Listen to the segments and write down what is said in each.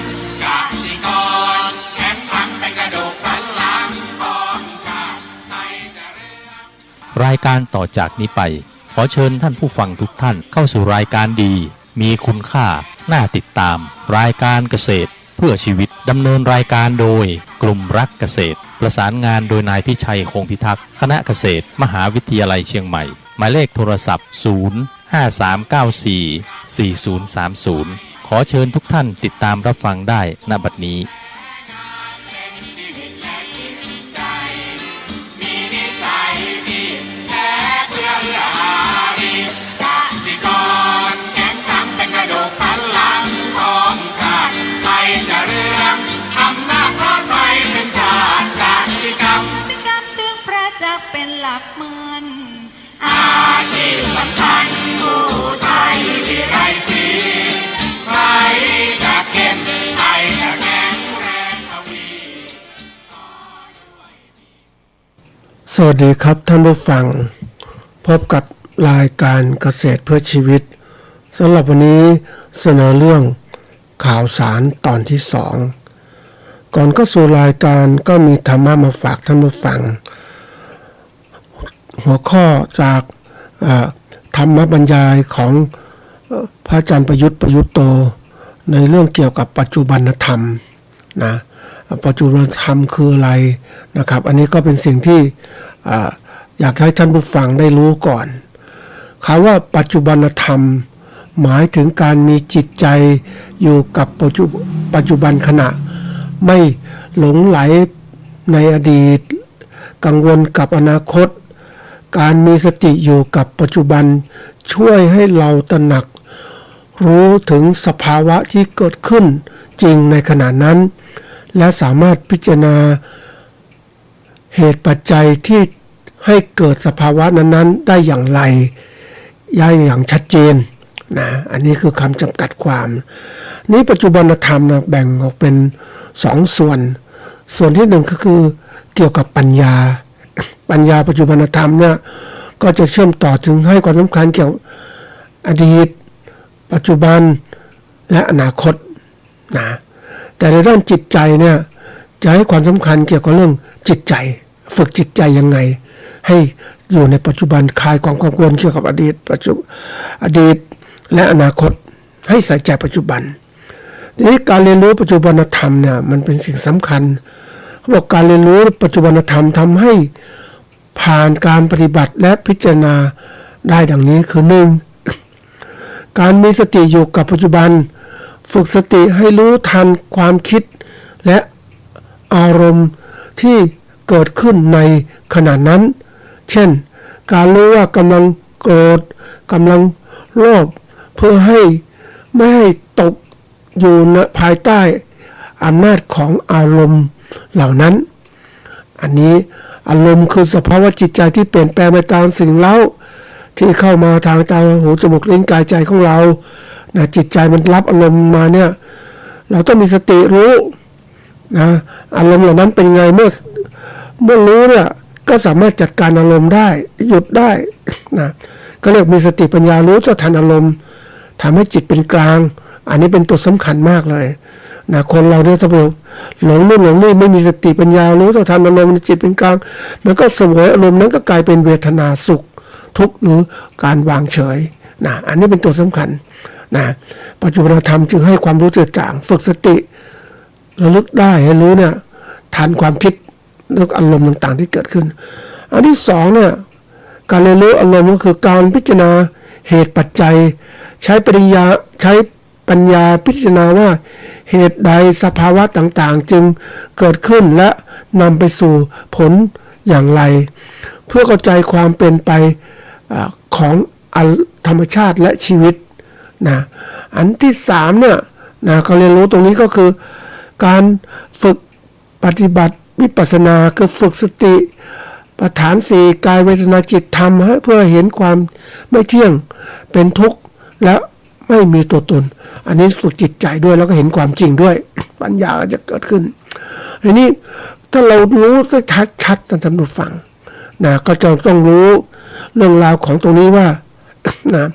กสิกรแข็งขันเป็นกระดูกสันหลังของชาติไทยจะเรื่องรายการต่อจากนี้ไปขอเชิญท่านผู้ฟังทุกท่านเข้าสู่รายการดีมีคุณค่าน่าติดตามรายการเกษตรเพื่อชีวิตดำเนินรายการโดยกลุ่มรักเกษตรประสานงานโดยนายพิชัยคงพิทักษ์คณะเกษตรมหาวิทยาลัยเชียงใหม่หมายเลขโทรศัพท์053944030ขอเชิญทุกท่านติดตามรับฟังได้ณบัดนี้เป็นหลักมันอาชีพสำคัญผู้ไทยวิไลศรีใครจะเข้มใครจะแข็งแรงทวีสวัสดีครับท่านผู้ฟังพบกับรายการเกษตรเพื่อชีวิตสำหรับวันนี้เสนอเรื่องข่าวสารตอนที่2ก่อนเข้าสู่รายการก็มีธรรมะมาฝากท่านผู้ฟังหัวข้อจากธรรมบรรยายของพระอาจารย์ประยุทธ์โตในเรื่องเกี่ยวกับปัจจุบันธรรมนะปัจจุบันธรรมคืออะไรนะครับอันนี้ก็เป็นสิ่งที่อยากให้ท่านผู้ฟังได้รู้ก่อนคำว่าปัจจุบันธรรมหมายถึงการมีจิตใจอยู่กับปัจจุบันขณะไม่หลงไหลในอดีตกังวลกับอนาคตการมีสติอยู่กับปัจจุบันช่วยให้เราตระหนักรู้ถึงสภาวะที่เกิดขึ้นจริงในขณะนั้นและสามารถพิจารณาเหตุปัจจัยที่ให้เกิดสภาวะนั้นๆได้อย่างไรอย่างชัดเจนนะอันนี้คือคำจำกัดความนี้ปัจจุบันธรรมนะแบ่งออกเป็น2ส่วนที่1ก็คือเกี่ยวกับปัญญาปัจจุบันธรรมเนี่ยก็จะเชื่อมต่อถึงให้ความสำคัญเกี่ยวกับอดีตปัจจุบันและอนาคตนะแต่ในด้านจิตใจเนี่ยจะให้ความสำคัญเกี่ยวกับเรื่องจิตใจฝึกจิตใจยังไงให้อยู่ในปัจจุบันคลายความกังวลเกี่ยวกับอดีตและอนาคตให้ใส่ใจปัจจุบันทีนี้การเรียนรู้ปัจจุบันธรรมเนี่ยมันเป็นสิ่งสำคัญเขาบอกการเรียนรู้ปัจจุบันธรรมทำให้ผ่านการปฏิบัติและพิจารณาได้ดังนี้คือ 1. การมีสติอยู่กับปัจจุบันฝึกสติให้รู้ทันความคิดและอารมณ์ที่เกิดขึ้นในขณะนั้นเช่นการรู้ว่ากำลังโกรธกำลังโลภเพื่อไม่ให้ตกอยู่ภายใต้อำนาจของอารมณ์เหล่านั้นอันนี้อารมณ์คือสภาวะจิตใจที่เปลี่ยนแปลงไปตามสิ่งเล่าที่เข้ามาทางตาหูจมูกลิ้นกายใจของเรานะจิตใจมันรับอารมณ์มาเนี่ยเราต้องมีสติรู้นะอารมณ์เหล่านั้นเป็นไงเมื่อรู้เนี่ยก็สามารถจัดการอารมณ์ได้หยุดได้นะก็เรียกมีสติปัญญารู้เท่าทันอารมณ์ทำให้จิตเป็นกลางอันนี้เป็นตัวสำคัญมากเลยนะคนเราเนี่ยถ้าเกิดหลงนี่ไม่มีสติปัญญารู้เท่าทันอารมณ์จิตเป็นกลางมันก็เสวยอารมณ์นั้นก็กลายเป็นเวทนาสุขทุกข์หรือการวางเฉยนะอันนี้เป็นตัวสำคัญนะปัจจุบันธรรมจึงให้ความรู้เจือจางฝึกสติระลึกได้ให้รู้เนี่ยทันความคิดเรื่องอารมณ์ต่างๆที่เกิดขึ้นอันที่2เนี่ยการเรียนรู้อารมณ์ก็คือการพิจารณาเหตุปัจจัยใช้ปัญญาพิจารณาว่าเหตุใดสภาวะต่างๆจึงเกิดขึ้นและนำไปสู่ผลอย่างไรเพื่อเข้าใจความเป็นไปของธรรมชาติและชีวิตนะอันที่3เนี่ยนะเขาเรียนรู้ตรงนี้ก็คือการฝึกปฏิบัติวิปัสสนาคือฝึกสติปัฏฐาน4กายเวทนาจิตธรรมเพื่อเห็นความไม่เที่ยงเป็นทุกข์และไม่มีตัวตนอันนี้ฝึกจิตใจด้วยแล้วก็เห็นความจริงด้วยปัญญาก็จะเกิดขึ้นทีนี้ถ้าเรารู้ได้ชัดๆท่านผู้ฟังนะก็จะต้องรู้เรื่องราวของตรงนี้ว่านะ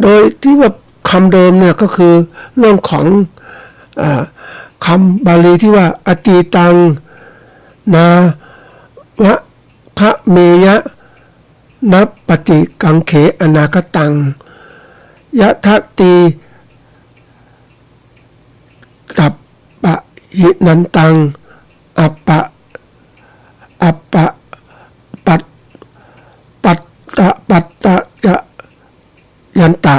โดยที่ว่า คำเดิมเนี่ยก็คือเรื่องของคำบาลีที่ว่าอตีตังนาวะพระเมยะนับปฏิกังเขอนาคตังยะทะตีตับปะหินันตังอัปปะปัตตะจะยันตะ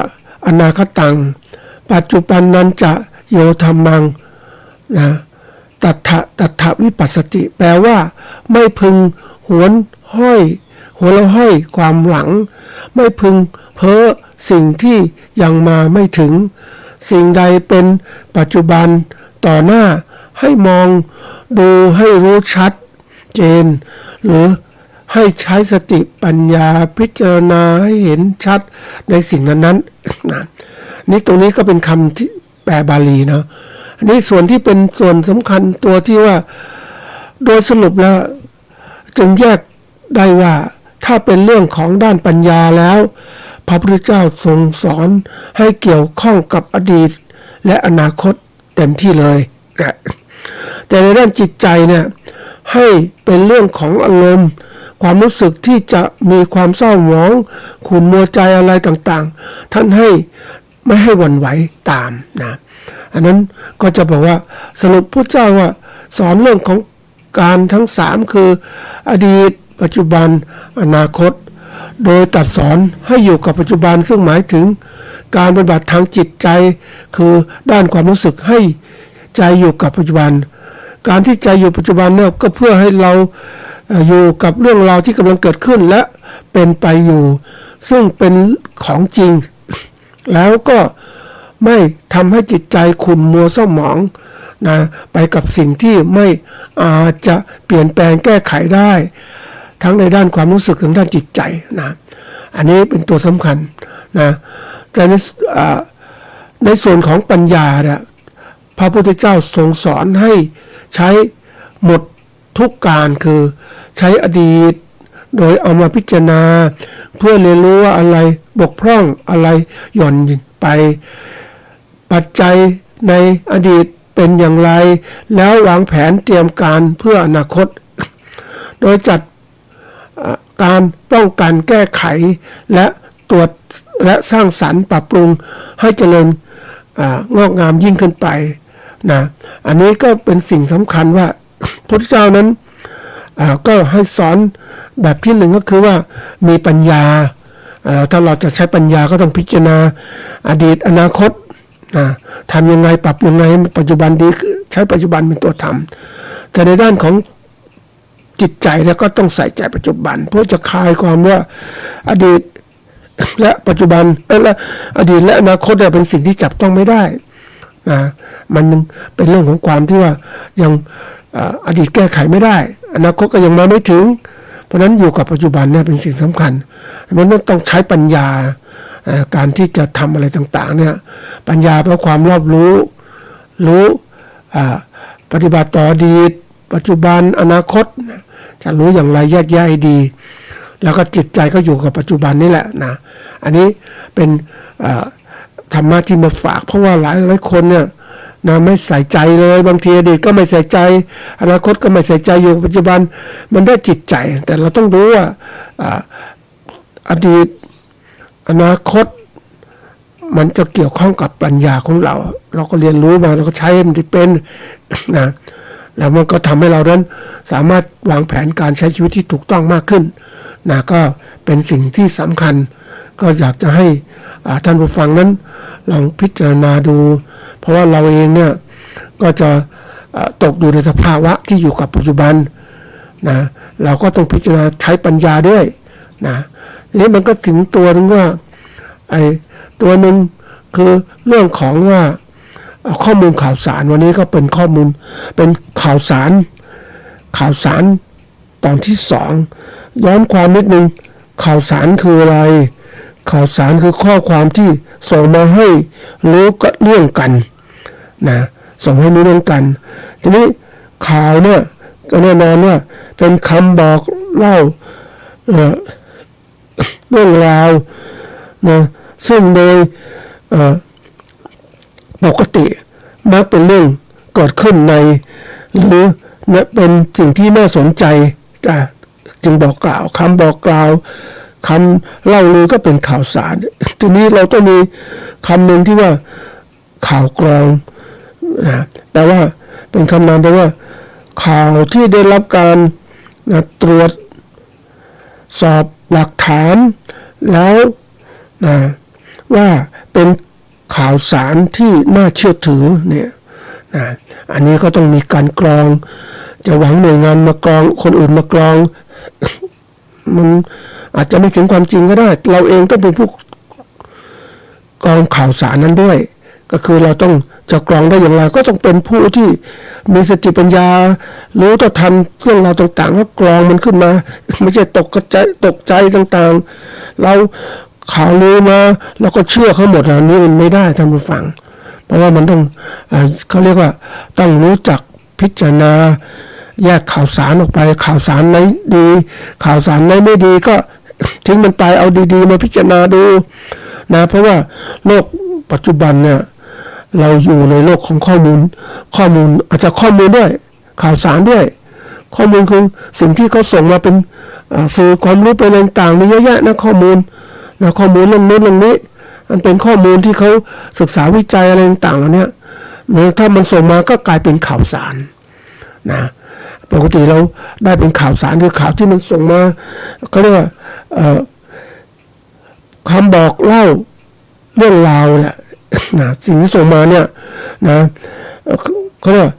อนาคตังปัจจุบันนั้นจะโยธรรมังนะตัทธวิปัสสติแปลว่าไม่พึงหวนละห้อยความหลังไม่พึงเพ้อสิ่งที่ยังมาไม่ถึงสิ่งใดเป็นปัจจุบันต่อหน้าให้มองดูให้รู้ชัดเจนหรือให้ใช้สติปัญญาพิจารณาให้เห็นชัดในสิ่งนั้นๆนะนี่ตรงนี้ก็เป็นคำที่แปลบาลีเนาะอันนี้ส่วนที่เป็นส่วนสำคัญตัวที่ว่าโดยสรุปแล้วจึงแยกได้ว่าถ้าเป็นเรื่องของด้านปัญญาแล้วพระพุทธเจ้าทรงสอนให้เกี่ยวข้องกับอดีตและอนาคตเต็มที่เลยนะแต่ในด้านจิตใจเนี่ยให้เป็นเรื่องของอารมณ์ความรู้สึกที่จะมีความเศร้าหมองขุ่นมัวใจอะไรต่างๆท่านให้ไม่ให้หวั่นไหวตามนะอันนั้นก็จะบอกว่าสรุปพระเจ้าว่าสอนเรื่องของการทั้ง3คืออดีตปัจจุบันอนาคตโดยตัดสอนให้อยู่กับปัจจุบันซึ่งหมายถึงการปฏิบัติทางจิตใจคือด้านความรู้สึกให้ใจอยู่กับปัจจุบันการที่ใจอยู่ปัจจุบันเนี่ยก็เพื่อให้เราอยู่กับเรื่องราวที่กำลังเกิดขึ้นและเป็นไปอยู่ซึ่งเป็นของจริงแล้วก็ไม่ทำให้จิตใจขุ่นมัวเศร้าหมองนะไปกับสิ่งที่ไม่อาจจะเปลี่ยนแปลงแก้ไขได้ทั้งในด้านความรู้สึกและด้านจิตใจนะอันนี้เป็นตัวสำคัญนะแต่ในส่วนของปัญญาเนี่ยพระพุทธเจ้าทรงสอนให้ใช้หมดทุกการคือใช้อดีตโดยเอามาพิจารณาเพื่อเรียนรู้ว่าอะไรบกพร่องอะไรหย่อนไปปัจจัยในอดีตเป็นอย่างไรแล้ววางแผนเตรียมการเพื่ออนาคตโดยจัดการป้องกันแก้ไขและตรวจและสร้างสรรค์ปรับปรุงให้เจริญงอกงามยิ่งขึ้นไปนะอันนี้ก็เป็นสิ่งสำคัญว่าพระพุทธเจ้านั้นก็ให้สอนแบบที่หนึ่งก็คือว่ามีปัญญาถ้าเราจะใช้ปัญญาก็ต้องพิจารณาอดีตอนาคตนะทำยังไงปรับยังไงให้ปัจจุบันดีใช้ปัจจุบันเป็นตัวทำแต่ในด้านของจิตใจแล้วก็ต้องใส่ใจปัจจุบันเพื่อจะคลายความว่าอดีตและปัจจุบันและอดีตและอนาคตเนี่ยเป็นสิ่งที่จับต้องไม่ได้นะมันเป็นเรื่องของความที่ว่ายังอดีตแก้ไขไม่ได้อนาคตก็ยังมาไม่ถึงเพราะฉะนั้นอยู่กับปัจจุบันเนี่ยเป็นสิ่งสำคัญมันต้องใช้ปัญญาการที่จะทำอะไรต่างๆเนี่ยปัญญาแปลว่าความรอบรู้ปฏิบัติต่ออดีตปัจจุบันอนาคตจะรู้อย่างไรแยกแยะให้ดีแล้วก็จิตใจก็อยู่กับปัจจุบันนี่แหละนะอันนี้เป็นธรรมะที่มาฝากเพราะว่าหลายคนเนี่ยนะไม่ใส่ใจเลยบางทีอดีตก็ไม่ใส่ใจอนาคตก็ไม่ใส่ใจอยู่ปัจจุบันมันได้จิตใจแต่เราต้องรู้ว่าอดีตอนาคตมันจะเกี่ยวข้องกับปัญญาของเราก็เรียนรู้มาเราก็ใช้มันเป็นนะแล้วมันก็ทำให้เรานั้นสามารถวางแผนการใช้ชีวิตที่ถูกต้องมากขึ้นนะก็เป็นสิ่งที่สำคัญก็อยากจะให้ท่านผู้ฟังนั้นลองพิจารณาดูเพราะว่าเราเองเนี่ยก็จะตกอยู่ในสภาวะที่อยู่กับปัจจุบันนะเราก็ต้องพิจารณาใช้ปัญญาด้วยนะนี่มันก็ถึงตัวนึงว่าไอ้ตัวนึงคือเรื่องของว่าข้อมูลข่าวสารวันนี้ก็เป็นข้อมูลเป็นข่าวสารตอนที่2ย้อนความนิดนึงข่าวสารคืออะไรข่าวสารคือข้อความที่ส่งมาให้รู้เรื่องกันนะส่งให้รู้เรื่องกันทีนี้ข่าวเนี่ยจะแน่นอนว่าเป็นคำบอกเล่าเรื่องราวนะซึ่งโดย ปกติมักเป็นเรื่องเกิดขึ้นในหรือเป็นสิ่งที่น่าสนใจจึงบอกกล่าวคำบอกกล่าวคำเล่าลือก็เป็นข่าวสารทีนี้เราต้องมีคำหนึ่งที่ว่าข่าวกรองแต่ว่าเป็นคำนามแปลว่าข่าวที่ได้รับการตรวจสอบหลักฐานแล้วว่าเป็นข่าวสารที่น่าเชื่อถือเนี่ยอันนี้ก็ต้องมีการกรองจะหวังหน่วยงานมากรองคนอื่นมากรองมันอาจจะไม่ถึงความจริงก็ได้เราเองต้องเป็นผู้กรองข่าวสารนั้นด้วยก็คือเราต้องจะกรองได้อย่างไรก็ต้องเป็นผู้ที่มีสติปัญญารู้ต่อทันเรื่องราวต่างๆว่ากรองมันขึ้นมาไม่ใช่ตกใจต่างๆเราข่าวลือมาแล้วก็เชื่อเขาหมดอันนี้มันไม่ได้ท่านผู้ฟังเพราะว่ามันต้องเขาเรียกว่าต้องรู้จักพิจารณาแยกข่าวสารออกไปข่าวสารไหนดีข่าวสารไหนไม่ดีก็ทิ้งมันไปเอาดีๆมาพิจารณาดูนะเพราะว่าโลกปัจจุบันเนี่ยเราอยู่ในโลกของข้อมูลอาจจะข้อมูลด้วยข่าวสารด้วยข้อมูลคือสิ่งที่เขาส่งมาเป็นสื่อความรู้ไปต่างๆมีเยอะแยะนะข้อมูลเรื่องนู้นเรื่องนี้มันเป็นข้อมูลที่เขาศึกษาวิจัยอะไรต่างๆแล้วเนี่ยถ้ามันส่งมาก็กลายเป็นข่าวสารนะปกติเราได้เป็นข่าวสารคือข่าวที่มันส่งมาเขาเรียกว่าคำบอกเล่าเรื่องราวเนี่ยนะสิ่งที่ส่งมาเนี่ยนะเขาเรียก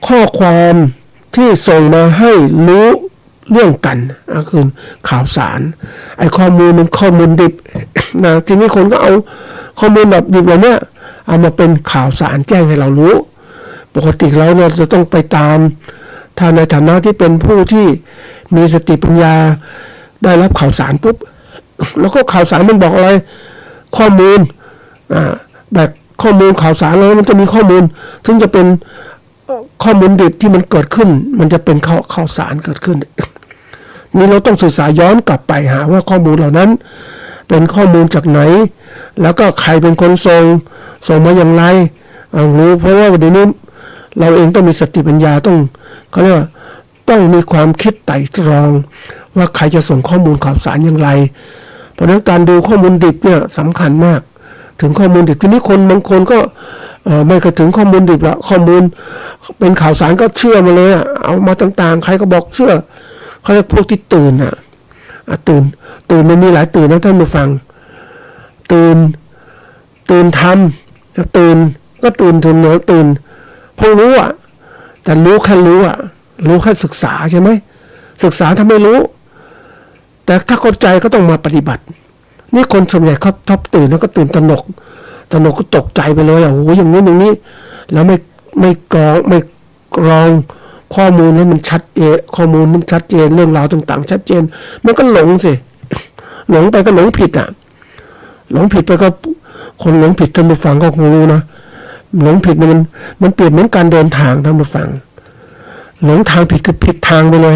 ข้อความที่ส่งมาให้รู้เรื่องกันคือข่าวสารไอ้ข้อมูลมันข้อมูลดิบนะทีนี้คนก็เอาข้อมูลแบบดิบเหล่านี้เอามาเป็นข่าวสารแจ้งให้เรารู้ปกติแล้วเราจะต้องไปตามถ้าในฐานะที่เป็นผู้ที่มีสติปัญญาได้รับข่าวสารปุ๊บแล้วก็ข่าวสารมันบอกอะไรข้อมูลแบบข้อมูลข่าวสารแล้วมันจะมีข้อมูลซึ่งจะเป็นข้อมูลดิบที่มันเกิดขึ้นมันจะเป็นข่าวสารเกิดขึ้นนี่เราต้องศึกษาย้อนกลับไปหาว่าข้อมูลเหล่านั้นเป็นข้อมูลจากไหนแล้วก็ใครเป็นคนส่งมาอย่างไรรู้เพราะว่าวันนี้เราเองต้องมีสติปัญญาต้องเขาเรียกว่าต้องมีความคิดไตร่ตรองว่าใครจะส่งข้อมูลข่าวสารอย่างไรเพราะฉะนั้นการดูข้อมูลดิบเนี่ยสำคัญมากถึงข้อมูลดิบทีนี้คนบางคนก็ไม่กระถึงข้อมูลดิบละข้อมูลเป็นข่าวสารก็เชื่อมาเลยเอามาต่างๆใครก็บอกเชื่อเขาเรียกพวกที่ตื่นตื่นมันมีหลายตื่นนะท่านผู้ฟังตื่นทำตื่นก็ตื่นเพราะรู้แต่รู้แค่รู้แค่ศึกษาใช่ไหมศึกษาทำไม่รู้แต่ถ้าเข้าใจก็ต้องมาปฏิบัตินี่คนส่วนใหญ่เขาชอบตื่นแล้วก็ตื่นตระหนกก็ตกใจไปเลยโอ้โหอย่างนี้แล้วไม่กรองข้อมูลให้มันชัดเจนข้อมูลมันชัดเจนเรื่องราวต่างๆชัดเจนมันก็หลงสิหลงไปก็หลงผิดหลงผิดไปก็คนหลงผิดท่านผู้ฟังก็คงรู้นะหลงผิดมันเปรียบเหมือนการเดินทางท่านผู้ฟังหลงทางผิดคือผิดทางไปเลย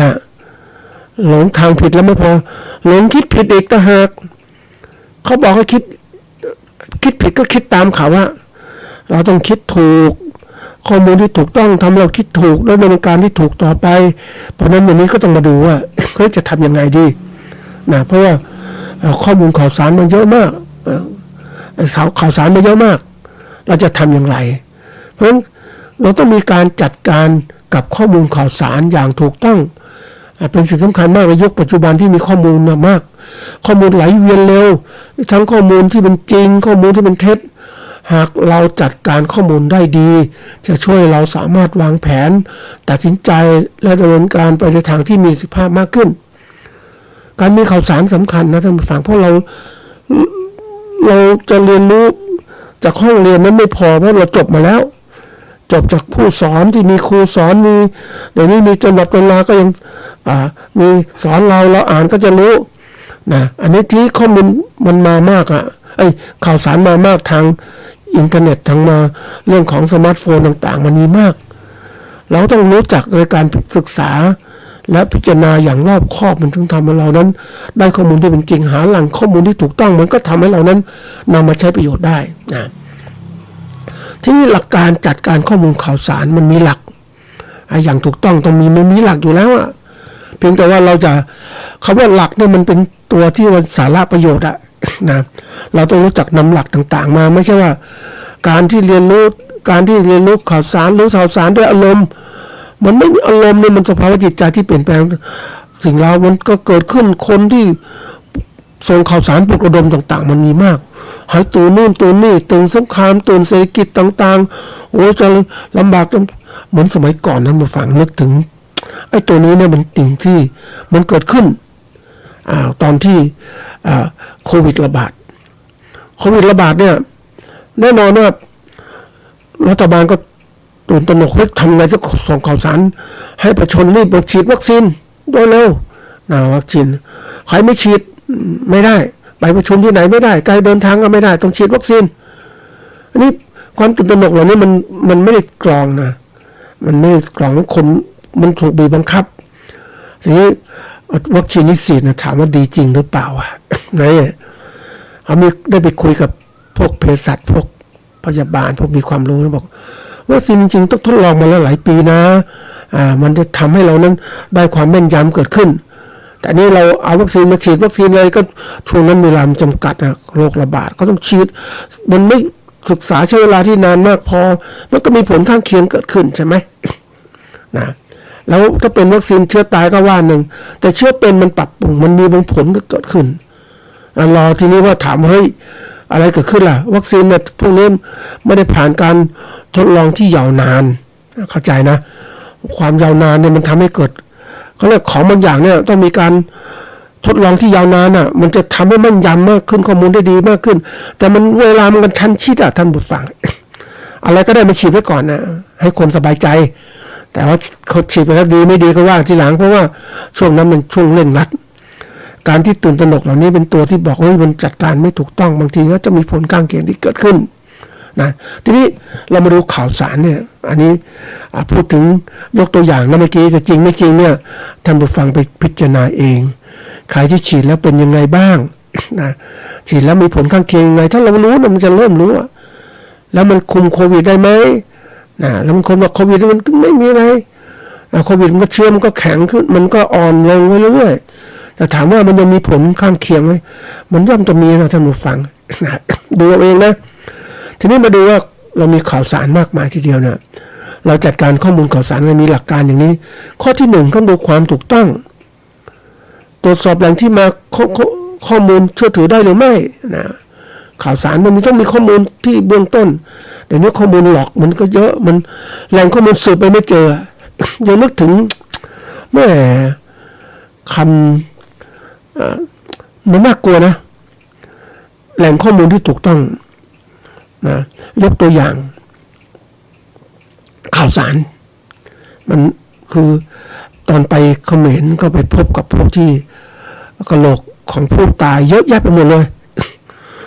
หลงทางผิดแล้วไม่พอหลงคิดผิดอีกต่างหากเขาบอกให้คิดผิดก็คิดตามเขาว่าเราต้องคิดถูกข้อมูลที่ถูกต้องทำเราคิดถูกแล้วดำเนินการที่ถูกต่อไปเพราะนั้นวันนี้ก็ต้องมาดูว่าเขาจะทำยังไงดีนะเพราะว่าข้อมูลข่าวสารมันเยอะมากข่าวสารมันเยอะมากเราจะทำอย่างไรเพราะฉะนั้นเราต้องมีการจัดการกับข้อมูลข่าวสารอย่างถูกต้องเป็นสิ่งสำคัญมากในยุคปัจจุบันที่มีข้อมูลมากข้อมูลไหลเวียนเร็วทั้งข้อมูลที่เป็นจริงข้อมูลที่เป็นเท็จหากเราจัดการข้อมูลได้ดีจะช่วยเราสามารถวางแผนตัดสินใจและดำเนินการไปในทางที่มีประสิทธิภาพมากขึ้นการมีข่าวสารสำคัญนะท่านผู้ฟังเพราะเราจะเรียนรู้จากห้องเรียนนั้นไม่พอเพราะเราจบมาแล้วจบจากผู้สอนที่มีครูสอนมีเดี๋ยวนี้มีจนแบบตำราก็ยังมีสอนเราอ่านก็จะรู้นะอันนี้ที่ข้อมูลมันมามากข่าวสารมามากทางอินเทอร์เน็ตทางมาเรื่องของสมาร์ทโฟนต่างๆมันมีมากเราต้องรู้จักในการศึกษาและพิจารณาอย่างรอบคอบมันถึงทำให้เรานั้นได้ข้อมูลที่เป็นจริงหาแหล่งข้อมูลที่ถูกต้องมันก็ทำให้เรานั้นนำมาใช้ประโยชน์ได้นะ ที่นี่หลักการจัดการข้อมูลข่าวสารมันมีหลักอย่างถูกต้องต้องมันมีหลักอยู่แล้วอะเพียงแต่ว่าเราจะคำว่าหลักเนี่ยมันเป็นตัวที่มันสาระประโยชน์อะนะเราต้องรู้จักนำหลักต่างๆมาไม่ใช่ว่าการที่เรียนรู้ข่าวสารรู้ข่าวสารด้วยอารมณ์มันไม่มีอารมณ์เนี่ยมันสภาวะจิตใจที่เปลี่ยนแปลงสิ่งเรามันก็เกิดขึ้นคนที่ส่งข่าวสารปลุกระดมต่างๆมันมีมากหายตื่นนู่นตื่นนี่ตื่นสงครามตื่นเศรษฐกิจต่างๆโอ้จะลำบากเหมือนสมัยก่อนนะมาฟังนึกถึงไอ้ตัวนี้เนี่ยมันสิ่งที่มันเกิดขึ้นตอนที่โควิดระบาดเนี่ยแน่นอนว่ารัฐบาลก็ตื่นตระหนกทำไงจะส่งข่าวสารให้ประชาชนรีบฉีดวัคซีนโดยเร็ววัคซีนใครไม่ฉีดไม่ได้ไปประชุมที่ไหนไม่ได้ไกลเดินทางก็ไม่ได้ต้องฉีดวัคซีนอันนี้ความตื่นตระหนกเหล่านี้มันไม่ได้กรองนะมันไม่ได้กรองคนมันถูกบีบบังคับทีนี้วัคซีนนี้ฉีดนะถามว่าดีจริงหรือเปล่าไหนเขามีได้ไปคุยกับพวกเภสัชพวกพยาบาลพวกมีความรู้แล้วบอกวัคซีนจริงๆต้องทดลองมาแล้วหลายปีนะมันจะทำให้เรานั้นได้ความแม่นยำเกิดขึ้นแต่นี่เราเอาวัคซีนมาฉีดวัคซีนอะไรก็ช่วงนั้นเวลามันจำกัดนะโรคระบาดก็ต้องฉีดมันไม่ศึกษาใช้เวลาที่นานมากพอมันก็มีผลข้างเคียงเกิดขึ้นใช่ไหมนะแล้วถ้าเป็นวัคซีนเชื้อตายก็ว่าหนึ่งแต่เชื้อเป็นมันปรับปรุงมันมีบางผลก็เกิดขึ้นรอทีนี้ว่าถามเฮ้ยอะไรเกิดขึ้นล่ะวัคซีนเนี่ยพวกนี้ไม่ได้ผ่านการทดลองที่ยาวนานเข้าใจนะความยาวนานเนี่ยมันทำให้เกิดเขาเรียกของบางอย่างเนี่ยต้องมีการทดลองที่ยาวนานอ่ะมันจะทำให้มั่นยำมากขึ้นข้อมูลได้ดีมากขึ้นแต่มันเวลามันกันชันชิดท่านผู้ฟัง อะไรก็ได้มาฉีดไว้ก่อนนะให้คนสบายใจแต่ว่าเขาฉีดไปแล้วดีไม่ดีก็ว่าทีหลังเพราะว่าช่วงนั้นมันช่วงเร่งรัดการที่ตื่นตระหนกเหล่านี้เป็นตัวที่บอกว่ามันจัดการไม่ถูกต้องบางทีก็จะมีผลข้างเคียงที่เกิดขึ้นนะทีนี้เรามาดูข่าวสารเนี่ยอันนี้พูดถึงยกตัวอย่างนะเมื่อกี้จะจริงไม่จริงเนี่ยท่านผู้ฟังไปพิจารณาเองใครที่ฉีดแล้วเป็นยังไงบ้างนะฉีดแล้วมีผลข้างเคียงยังไงถ้าเรารู้นะมันจะเริ่มรู้แล้วมันคุมโควิดได้ไหมนะแล้วบางคนบอกโควิดมันไม่มีอะไรโควิดมันก็เชื้อมันก็แข็งขึ้นมันก็อ่อนลงเรื่อยๆแต่ถามว่ามันยังมีผลข้างเคียงไหมมันย่อมจะมีนะท่านผู้ฟังนะดูเอาเองนะทีนี้มาดูว่าเรามีข่าวสารมากมายทีเดียวเนี่ยเราจัดการข้อมูลข่าวสารมันมีหลักการอย่างนี้ข้อที่หนึ่งต้องดูความถูกต้องตรวจสอบแหล่งที่มาข้อมูลเชื่อถือได้หรือไม่นะข่าวสารมันต้องมีข้อมูลที่เบื้องต้นเดี๋ยวนี้ข้อมูลหลอกมันก็เยอะมันแหล่งข้อมูลสืบไปไม่เจอยังนึกถึงแม่คำมันน่ากลัวนะแหล่งข้อมูลที่ถูกต้องนะยกตัวอย่างข่าวสารมันคือตอนไปเขมรก็ไปพบกับพวกที่กระโหลกของผู้ตายเยอะแยะไปหมดเลย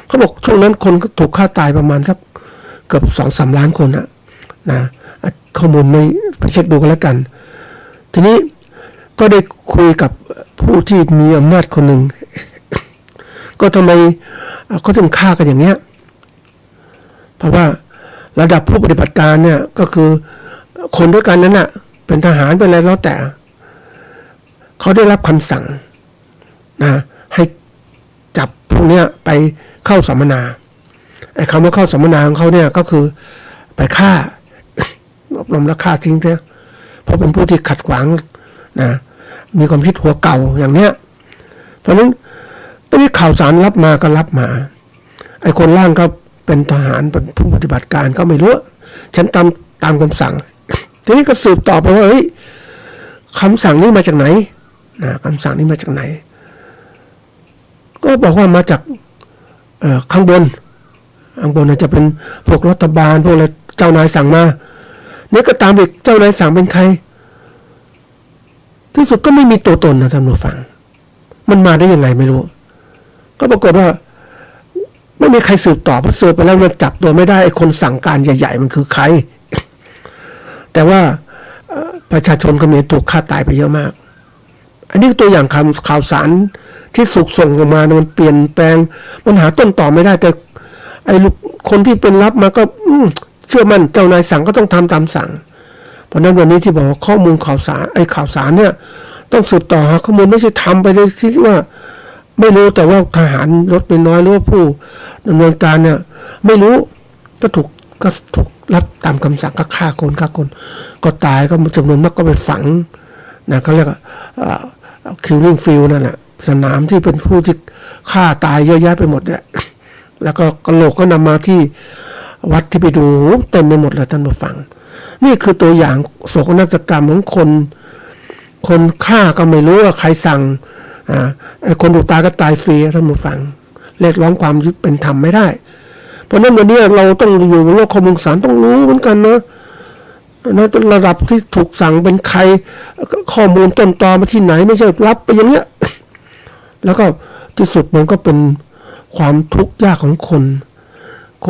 เขาบอกช่วงนั้นคนก็ถูกฆ่าตายประมาณสักเกือบ 2-3 ล้านคนนะข้อมูลไม่ไปเช็คดูกันแล้วกันทีนี้ก็ได้คุยกับผู้ที่มีอำนาจคนหนึ่งก็ทำไมเขาถึงฆ่ากันอย่างเงี้ยเพราะว่าระดับผู้ปฏิบัติการเนี่ยก็คือคนด้วยกันนั้นน่ะเป็นทหารเป็นอะไรแล้วแต่เขาได้รับคำสั่งนะให้จับพวกเนี้ยไปเข้าสัมมนาไอ้คำว่าเข้าสัมมนาของเขาเนี่ยก็คือไปฆ่าอบรมและฆ่าทิ้งเถอะเพราะเป็นผู้ที่ขัดขวางนะมีความคิดหัวเก่าอย่างเนี้ยเพราะฉะนั้นไอ้ข่าวสารรับมาก็รับมาไอ้คนล่างก็เป็นทหารเป็นผู้ปฏิบัติการก็ไม่รู้ฉันตามคำสั่งทีนี้ก็สืบต่อไปว่าเฮ้ยคำสั่งนี้มาจากไหนนะคำสั่งนี้มาจากไหนก็บอกว่ามาจากข้างบนอาจจะเป็นพวกรัฐบาลพวกอะไรเจ้านายสั่งมาเนี่ยก็ตามอีกเจ้านายสั่งเป็นใครที่สุดก็ไม่มีตัวตนนะท่านผู้ฟังมันมาได้ยังไงไม่รู้ก็ปรากฏว่าไม่มีใครสืบต่อเพราะสืบไปแล้วมันจับตัวไม่ได้ไอ้คนสั่งการใหญ่ๆมันคือใครแต่ว่าประชาชนเขมรถูกฆ่าตายไปเยอะมากอันนี้ตัวอย่างข่าวสารที่สุกส่งออกมามันเปลี่ยนแปลงมันหาต้นต่อไม่ได้แต่ไอ้คนที่เป็นรับมาก็ เชื่อมั่นเจ้านายสั่งก็ต้องทำตามสั่งเพราะนั้นวันนี้ที่บอกว่าข้อมูลข่าวสารข่าวสารเนี่ยต้องสืบต่อหาข้อมูลไม่ใช่ทำไปในที่ว่าไม่รู้แต่ว่าทหารลดน้อยหรือว่าผู้ดำเนินการเนี่ยไม่รู้ก็ถูกรับตามคำสั่งก็ฆ่าคนก็ตายก็จำนวนมากก็ไปฝังนะเขาเรียกkilling field นั่นแหละสนามที่เป็นผู้ที่ฆ่าตายเยอะแยะไปหมดเนี่ยแล้วก็กระโหลกก็นำมาที่วัดที่ไปดูเต็มไปหมดเลยท่านผู้ฟังนี่คือตัวอย่างโศกนาฏกรรมของคนฆ่าก็ไม่รู้ว่าใครสั่งไอ้คนถูกตายก็ตายฟรีท่านผู้ฟังเรียกร้องความยุติเป็นธรรมไม่ได้เพราะนั้นวันนี้เราต้องอยู่ในโลกข้อมูลสารต้องรู้เหมือนกันนะระดับที่ถูกสั่งเป็นใครข้อมูลต้นตอมาที่ไหนไม่ใช่รับไปอย่างเงี้ยแล้วก็ที่สุดมันก็เป็นความทุกข์ยากของค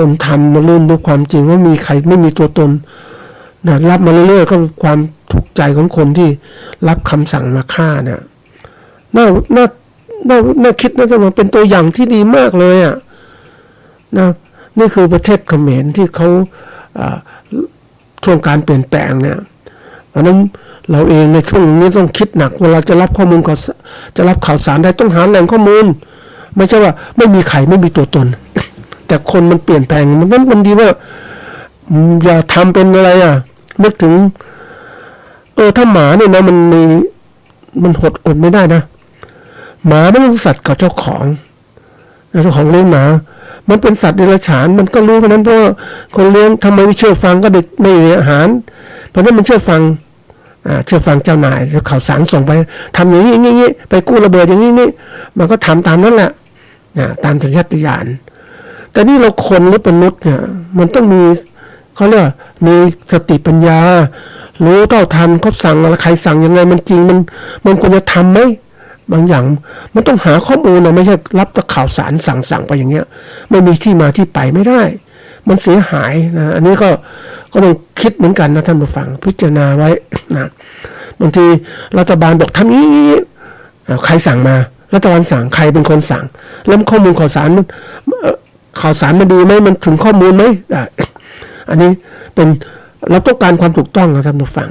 นทำมาเรื่อยด้วยความจริงว่ามีใครไม่มีตัวตนนะรับมาเรื่อยๆก็ความทุกข์ใจของคนที่รับคำสั่งมาฆ่าเนี่ยน่าคิดนะแต่ว่าเป็นตัวอย่างที่ดีมากเลยอ่ะนะนี่คือประเทศเขมรที่เขาช่วงการเปลี่ยนแปลงเนี่ยเพราะนั้นเราเองในช่วงนี้ต้องคิดหนักเวลาจะรับข้อมูลจะรับข่าวสารได้ต้องหาแหล่งข้อมูลไม่ใช่ว่าไม่มีใครไม่มีตัวตนแต่คนมันเปลี่ยนแปลงมันดีว่าอย่าทำเป็นอะไรอ่ะนึกถึงถ้าหมาเนี่ยนะมันหดอดไม่ได้นะหมามันเป็นสัตว์กับเจ้าของเจ้าของเลี้ยงหมามันเป็นสัตว์เดรัจฉานมันก็รู้เพราะนั้นเพราะคนเลี้ยงทำไมไม่เชื่อฟังก็เด็กไม่มีอาหารเพราะนั้นมันเชื่อฟังเจ้านายแล้วข่าวสารส่งไปทำอย่างนี้ไปกู้ระเบิดอย่างนี้มันก็ทำตามนั้นแหละตามสัญชาตญาณแต่นี่เราคนหรือมนุษย์เนี่ยมันต้องมีเขาเรียกมีสติปัญญารู้เท่าทันเขาสั่งอะไรใครสั่งยังไงมันจริงมันควรจะทำไหมบางอย่างมันต้องหาข้อมูลนะไม่ใช่รับแต่ข่าวสารสั่งไปอย่างเงี้ยไม่มีที่มาที่ไปไม่ได้มันเสียหายนะอันนี้ก็ต้องคิดเหมือนกันนะท่านผู้ฟังพิจารณาไว้นะบางทีรัฐบาลบอกทำนี้ใครสั่งมารัฐบาลสั่งใครเป็นคนสั่งแล้วข้อมูลข่าวสารมันดีไหมมันถึงข้อมูลไหมอันนี้เป็นเราต้องการความถูกต้องนะท่านผู้ฟัง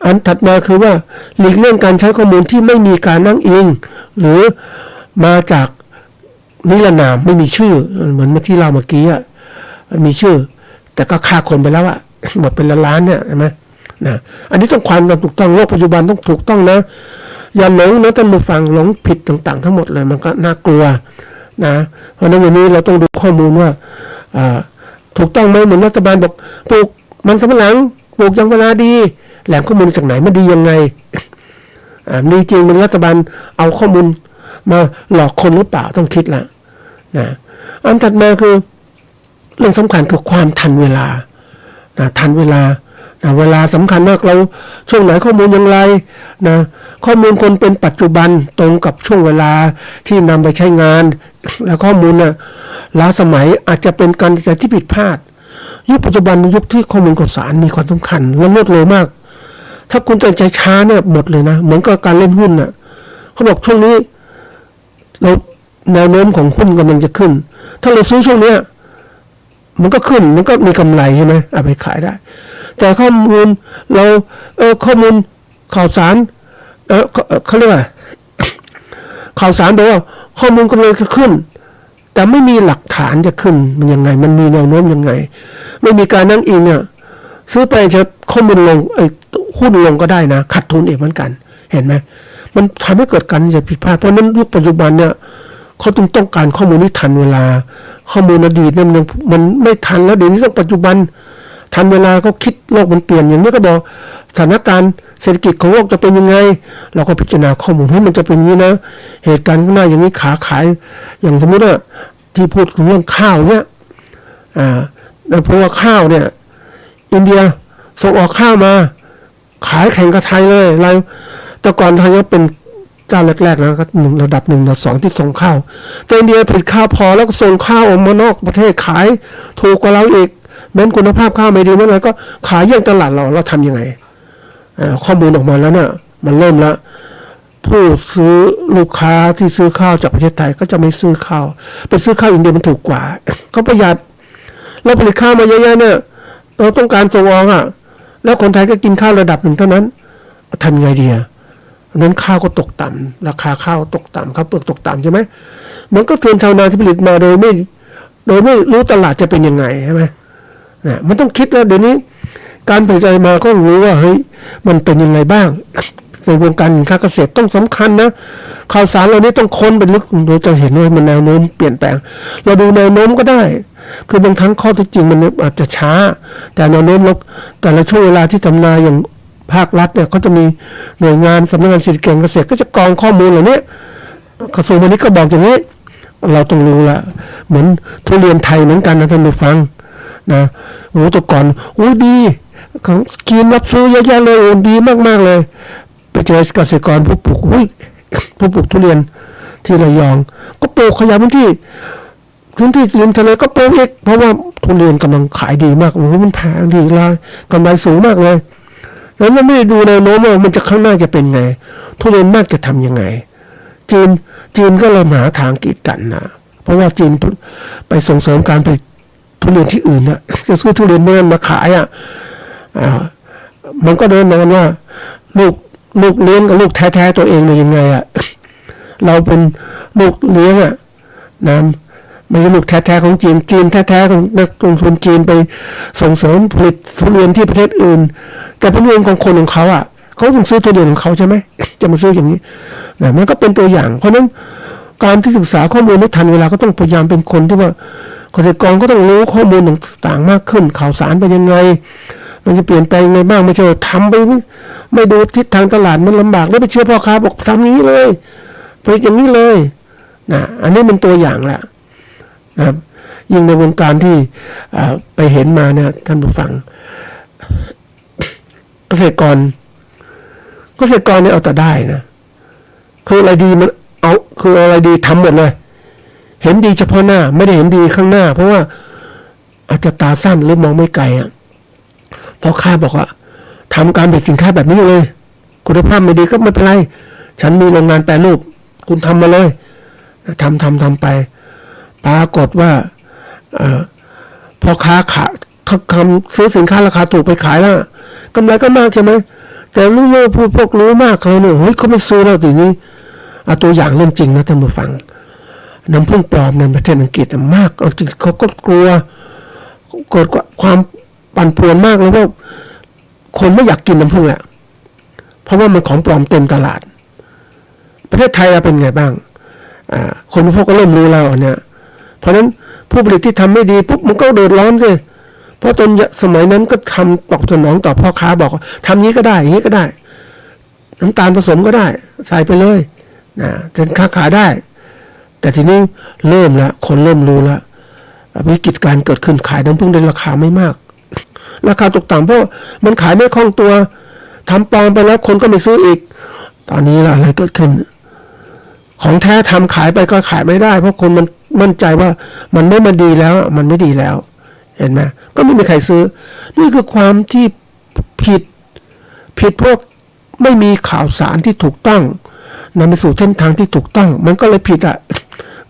อันถัดมาคือว่าหลีกเลี่ยงการใช้ข้อมูลที่ไม่มีการนั่งอิงหรือมาจากนิรนามไม่มีชื่อเหมือนที่เราเมื่อกี้มีชื่อแต่ก็ฆ่าคนไปแล้วหมดเป็นล้านเนี่ยใช่ไหมนะอันนี้ต้องความถูกต้องโลกปัจจุบันต้องถูกต้องนะอย่าหลงนะท่านผู้ฟังหลงผิดต่างๆทั้งหมดเลยมันก็น่ากลัวนะเพราะฉะนั้นวันนี้เราต้องดูข้อมูลว่าถูกต้องไหมเหมือนรัฐบาลบอกปลูกมันสำปะหลังปลูกยางพาราดีแหล่งข้อมูลจากไหนมันดียังไงมีจริงเป็นรัฐบาลเอาข้อมูลมาหลอกคนหรือเปล่าต้องคิดละนะอันถัดมาคือเรื่องสำคัญคือความทันเวลาทันเวลาเวลาสำคัญมากเราช่วงไหนข้อมูลอย่างไรนะข้อมูลคนเป็นปัจจุบันตรงกับช่วงเวลาที่นำไปใช้งานแล้วข้อมูลล้าสมัยอาจจะเป็นการตัดสินใจที่ผิดพลาดยุคปัจจุบันเป็นยุคที่ข้อมูลข่าวสารมีความสำคัญและรวดเร็วมากถ้าคุณตัดสินใจช้าเนี่ยหมดเลยนะเหมือนกับการเล่นหุ้นเขาบอกช่วงนี้เราแนวโน้มของหุ้นกำลังจะขึ้นถ้าเราซื้อช่วงนี้มันก็ขึ้นมันก็มีกำไรใช่ไหมเอาไปขายได้แต่ข้อมูลเราข้อมูลข่าวสารเขาเรียกว่าข่าวสารบอกว่าข้อมูลกำลังจะขึ้นแต่ไม่มีหลักฐานจะขึ้นมันยังไงมันมีแนวโน้มยังไงไม่มีการนั่งอิงเนี่ยซื้อไปจะข้อมูลลงหุ้นลงก็ได้นะขาดทุนเองเหมือนกันเห็นไหมมันทำให้เกิดการจะผิดพลาดเพราะนั้นยุคปัจจุบันเนี่ยเขาต้องการข้อมูลที่ทันเวลาข้อมูลอดีตเนี่ยมันไม่ทันแล้วเดี๋ยวนี้ต้องปัจจุบันทันเวลาเขาคิดโลกมันเปลี่ยนอย่างนี้ก็บอกสถานการณ์เศรษฐกิจของโลกจะเป็นยังไงเราก็พิจารณาข้อมูลให้มันจะเป็นอย่างนี้นะเหตุการณ์ข้างหน้าอย่างนี้ขาขายอย่างสมมติว่าที่พูดถึงเรื่องข้าวเนี่ยเพราะว่าข้าวเนี่ยอินเดียส่งออกข้าวมาขายแข่งกับไทยเลยเราแต่ก่อนไทยก็เป็นเจ้าแรกๆนะก็ระดับ1 ระดับ 2ที่ส่งข้าวแต่อินเดียผลิตข้าวพอแล้วก็ส่งข้าวออกมานอกประเทศขายถูกกว่าเราอีกแม้คุณภาพข้าวไม่ดีเมื่อไหร่ก็ขายแย่งตลาดเราทำยังไงข้อมูลออกมาแล้วเนี่ยมันเริ่มแล้วผู้ซื้อลูกค้าที่ซื้อข้าวจากประเทศไทยก็จะไม่ซื้อข้าวไปซื้อข้าวอินเดียมันถูกกว่าเขาประหยัดแล้วผลิตข้าวมาเยอะๆเนี่ย เราต้องการส่งออกแล้วคนไทยก็กินข้าวระดับหนึ่งเท่านั้นทำยังไงดีนั้นข้าวก็ตกต่ำราคาข้าวตกต่ำข้าวเปลือกตกต่ำใช่ไหมมันก็เตือนชาวนาที่ผลิตมาโดยไม่รู้ตลาดจะเป็นยังไงใช่ไหมนะมันต้องคิดแล้วเดี๋ยวนี้การผลิตมาก็รู้ว่าเฮ้ยมันเป็นยังไงบ้างในวงการสินค้าเกษตรต้องสำคัญนะข่าวสารเรานี้ต้องค้นเป็นลึกเราจะเห็นว่ามันแนวโน้มเปลี่ยนแปลงเราดูแนวโน้มก็ได้คือบางครั้งข้อเท็จจริงมันอาจจะช้าแต่แนวโน้มแล้วแต่ละช่วงเวลาที่ทำนาอย่างภาครัฐเนี่ยเขาจะมีหน่วยงานสำนักงานเศรษฐกิจเกษตรก็จะกองข้อมูลเหล่านี้กระทรวงพาณิชย์ก็บอกอย่างนี้เราต้องรู้ละเหมือนทุเรียนไทยเหมือนกันนะท่านผู้ฟังนะโอ้ตัวก่อนโอ้ดีของจีนรับซื้อเยอะแยะเลยโอ้ดีมากๆเลยไปเจอเกษตรกรผู้ปลูกทุเรียนที่ระยองก็ปลูกขยายพื้นที่ริมทะเลก็ปลูกอีกเพราะว่าทุเรียนกำลังขายดีมากโอ้มันแพงดีรายกำไรสูงมากเลยแล้วมันไม่ได้ดูแนวโน้มว่ามันจะข้างหน้าจะเป็นไงทุเรียนมากจะทำยังไงจีนก็เลยหาทางกีดกันนะเพราะว่าจีนไปส่งเสริมการผลิตทุเรียนที่อื่นนะจะซื้อทุเรียนเมืองมาขายมันก็เดินมาว่าลูกเลี้ยงกับลูกแท้ๆตัวเองเป็นยังไงเราเป็นลูกเลี้ยงนะไม่ใช่ลูกแท้ๆของจีนแท้ๆของนักลงทุนจีนไปส่งเสริมผลิตทุเรียนที่ประเทศอื่นแต่ผลงานของคนของเขาเขาต้องซื้อทุเรียนของเขาใช่ไหมจะมาซื้ออย่างนี้นะมันก็เป็นตัวอย่างเพราะนั้นการที่ศึกษาข้อมูลไม่ทันเวลาก็ต้องพยายามเป็นคนที่ว่าเกษตรกรก็ต้องรู้ข้อมูลต่างๆมากขึ้นข่าวสารไปยังไงมันจะเปลี่ยนแปลงยังไงบ้างไม่ใช่ทำไปไม่ดูทิศทางตลาดมันลำบากแล้วไปเชื่อพ่อค้าบอกทำนี้เลยผลิตอย่างนี้เลยนะอันนี้เป็นตัวอย่างแหละนะครับยิ่งในวงการที่ไปเห็นมาเนี่ยท่านผู้ฟังเกษตรกรเนี่ยเอาแต่ได้นะคืออะไรดีมันเอาคืออะไรดีทำหมดเลยเห็นดีเฉพาะหน้าไม่ได้เห็นดีข้างหน้าเพราะว่าอาจจะตาสั้นหรือมองไม่ไกลพอข้าบอกว่าทำการผลิตสินค้าแบบนี้เลยคุณภาพไม่ดีก็ไม่เป็นไรฉันมีโรงงานแปรรูปคุณทำมาเลยทำไปปรากฏว่าพอค้าขายซื้อสินค้าราคาถูกไปขายแล้วกำไรก็มากใช่ไหมแต่รู้ว่าพวกรู้มากเขาเนี่ยเฮ้ยเขาไม่ซื้อแล้วทีนี้ตัวอย่างเรื่องจริงนะท่านผู้ฟังน้ำผึ้งปลอมในประเทศอังกฤษมากเอาจริงเขาก็กลัวเกิดความปั่นป่วนมากเลยว่าคนไม่อยากกินน้ำผึ้งแหละเพราะว่ามันของปลอมเต็มตลาดประเทศไทยเป็นไงบ้างคนพวกก็เริ่มรู้แล้วเนี่ยเพราะฉะนั้นผู้ผลิตที่ทำไม่ดีปุ๊บมันก็เดือดร้อนสิเพราะตอนสมัยนั้นก็ทำตอบสนองต่อพ่อค้าบอกทำนี้ก็ได้อย่างนี้ก็ได้น้ำตาลผสมก็ได้ใส่ไปเลยนะสินค้าขายได้แต่ทีนี้เริ่มแล้วคนเริ่มรู้แล้ววิกฤตการเกิดขึ้นขายน้ำผึ้งได้ราคาไม่มากราคาตกต่ำเพราะมันขายไม่คล่องตัวทำปลอมไปแล้วคนก็ไม่ซื้ออีกตอนนี้อะไรเกิดขึ้นของแท้ทำขายไปก็ขายไม่ได้เพราะคนมันมั่นใจว่ามันไม่มาดีแล้วมันไม่ดีแล้วเห็นไหมก็ไม่มีใครซื้อนี่คือความที่ผิดพวกไม่มีข่าวสารที่ถูกต้องนำไปสู่เส้นทางที่ถูกต้องมันก็เลยผิด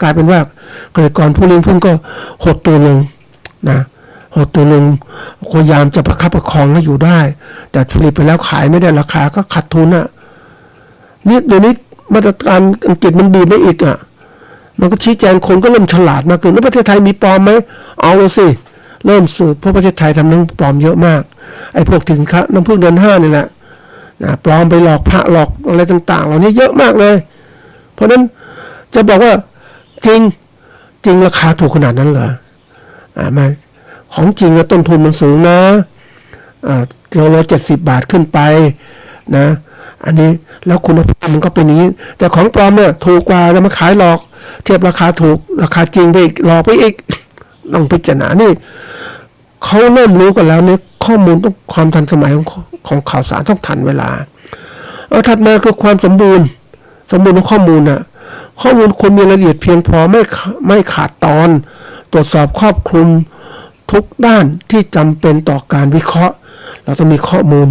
กลายเป็นว่าเกษตรกรผู้เลี้ยงผึ้งก็หดตัวลงนะหดตัวลงพยายามจะประคับประคองให้อยู่ได้แต่ผลิตไปแล้วขายไม่ได้ราคาก็ขาดทุนนี่เดี๋ยวนี้มาตรการอังกฤษมันดีไม่อีกมันก็ชี้แจงคนก็เริ่มฉลาดมากขึ้นแล้วประเทศไทยมีปลอมไหมเอาเลยสิเริ่มสืบเพราะประเทศไทยทำน้ำปลอมเยอะมากไอ้พวกสินค้าน้ำผึ้งเดือน5นี่แหละนะปลอมไปหลอกพระหลอกอะไรต่างๆเหล่านี้เยอะมากเลยเพราะนั้นจะบอกว่าจริงราคาถูกขนาดนั้นเหรอมาของจริงแล้วต้นทุนมันสูงนะกิโลละ70 บาทขึ้นไปนะอันนี้แล้วคุณภาพมันก็เป็นอย่างนี้แต่ของปลอมเนี่ยถูกกว่าแล้วมาขายหลอกเทียบราคาถูกราคาจริงไปอีกหลอกไปอีกต้องพิจารณานี่เขาเริ่มรู้กันแล้วเนี่ยข้อมูลต้องความทันสมัยของข่าวสารต้องทันเวลาถัดมาคือความสมบูรณ์ของข้อมูลข้อมูลควรมีรายละเอียดเพียงพอไม่ขาดตอนตรวจสอบครอบคลุมทุกด้านที่จำเป็นต่อการวิเคราะห์เราต้องมีข้อมูล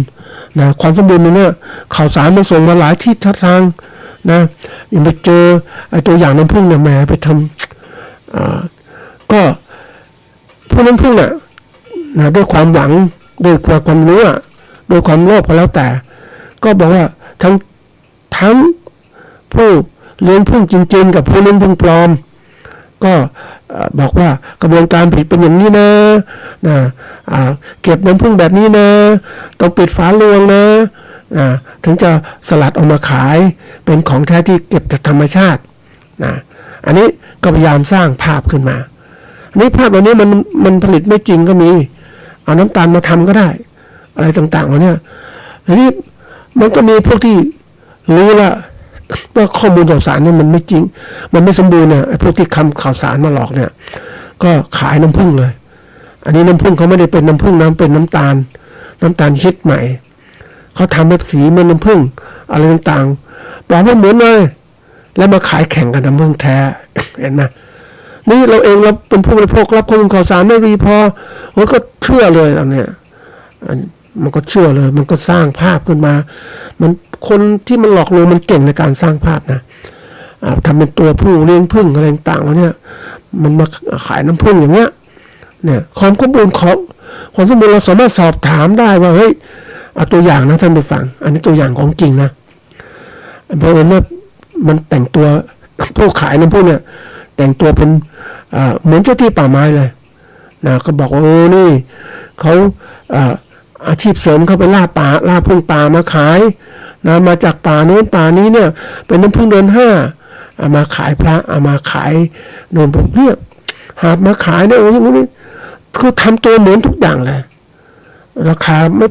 นะความสมบูรณ์เนี่ยข่าวสารมันส่งมาหลายที่ทางนะยังไปเจอไอ้ตัวอย่างน้ำผึ้งเนี่ยแหมไปทำก็พวกน้ำผึ้ง นะด้วยความหวังด้วยความรู้ด้วยความโลภก็แล้วแต่ก็บอกว่าทั้งผู้เลี้ยงผึ้งจริงๆกับผู้เลี้ยงผึ้งปลอมก็บอกว่ากระบวนการผลิตเป็นอย่างนี้นะเก็บน้ำผึ้งแบบนี้นะต้องปิดฝาลวงนะถึงจะสลัดออกมาขายเป็นของแท้ที่เก็บจากธรรมชาตินะอันนี้ก็พยายามสร้างภาพขึ้นมาอันนี้ภาพเหล่านี้มันผลิตไม่จริงก็มีเอาน้ำตาลมาทำก็ได้อะไรต่างๆเหล่านี้ทีนี้มันก็มีพวกที่รู้ละว่าข้อมูลข่าวสารเนี่ยมันไม่จริงมันไม่สมบูรณ์เนี่ยไอ้พวกที่คำข่าวสารมาหลอกเนี่ยก็ขายน้ำผึ้งเลยอันนี้น้ำผึ้งเขาไม่ได้เป็นน้ำผึ้งเป็นน้ำตาลฮิตใหม่เขาทำแบบสีเหมือนน้ำผึ้งอะไรต่างๆบอกว่าเหมือนเลยแล้วมาขายแข่งกันน้ำผึ้งแท้เห็นไหมนี่เราเองเราเป็นผู้บริโภครับข้อมูลข่าวสารไม่ดีพอมันก็เชื่อเลยอันเนี้ยมันก็เชื่อเลยมันก็สร้างภาพขึ้นมามันคนที่มันหลอกลวงมันเก่งในการสร้างภาพนะทำเป็นตัวผู้เลี้ยงผึ้งอะไรต่างๆแล้วเนี่ยมันมาขายน้ำผึ้งอย่างเงี้ยเนี่ยความสมบูรณ์เราสามารถสอบถามได้ว่าเฮ้ยเอาตัวอย่างนะท่านผู้ฟังอันนี้ตัวอย่างของจริงนะเพราะว่ามันแต่งตัวผู้ขายน้ำผึ้งเนี่ยแต่งตัวเป็นเหมือนเจ้าที่ป่าไม้เลยนะก็บอกว่าโอ้นี่เขาอาชีพเสริมเขาไปล่าผึ้งป่ามาขายนะมาจากป่าโน้นป่านี้เนี่ยเป็นน้ำผึ้งเดือน5เอามาขายพระเอามาขายโน่นผมเรียกหาบมาขายเนี่ยอย่างนี้คือทำตัวเหมือนทุกอย่างเลยราคาไม่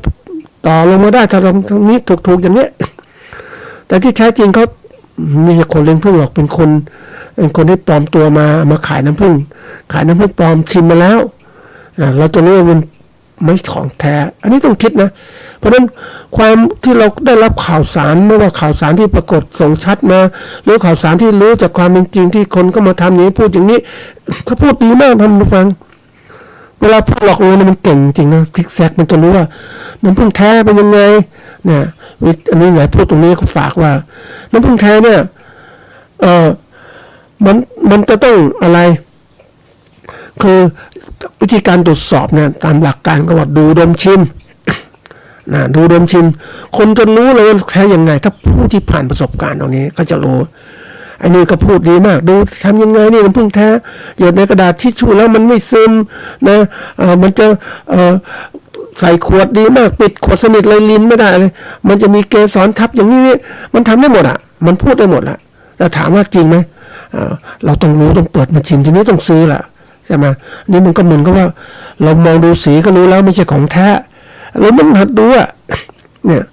ต่อลงมาได้ถ้าทำนี้ถูกๆอย่างเนี้ยแต่ที่แท้จริงเขาไม่ใช่คนเลี้ยงผึ้งหรอกเป็นคนที่ปลอมตัวมาขายน้ำผึ้งปลอมชิมมาแล้วนะเราจะรู้ว่ามันไม่ของแท้อันนี้ต้องคิดนะเพราะฉะนั้นความที่เราได้รับข่าวสารไม่ว่าข่าวสารที่ปรากฏส่งชัดมาหรือข่าวสารที่รู้จากความเป็นจริงที่คนก็มาทำอย่างนี้พูดอย่างนี้เขาพูดดีมากท่านผู้ฟังเวลาพูดหลอกลวงมันเก่งจริงนะทิกแซกมันจะรู้ว่าน้ำผึ้งแท้เป็นยังไงเนี่ยอันนี้ไหนพูดตรงนี้เขาฝากว่าน้ำผึ้งแท้เนี่ยมันจะต้องอะไรคือวิธีการตรวจสอบเนี่ยตามหลักการก็ว่าดูดมชิมนะดูดมชิมคนจะรู้เลยว่าแท้ยังไงถ้าผู้ที่ผ่านประสบการณ์ตรงนี้ก็จะรู้ไอ้นี่ก็พูดดีมากดูทำยังไงนี่น้ำผึ้งแท้หยดในกระดาษทิชชู่แล้วมันไม่ซึมนะมันจะใส่ขวดดีมากปิดขวดสนิทเลยลิ้นไม่ได้เลยมันจะมีเกสรทับอย่างนี้มันทำได้หมดอ่ะมันพูดได้หมดละแล้วถามว่าจริงไหมเราต้องรู้ต้องเปิดมาชิมทีนี้ต้องซื้อละใช่ไหมนี่มันก็เหมือนกับว่าเรามองดูสีก็รู้แล้วไม่ใช่ของแท้เราต้องหัดดูอ่ะเนี่ย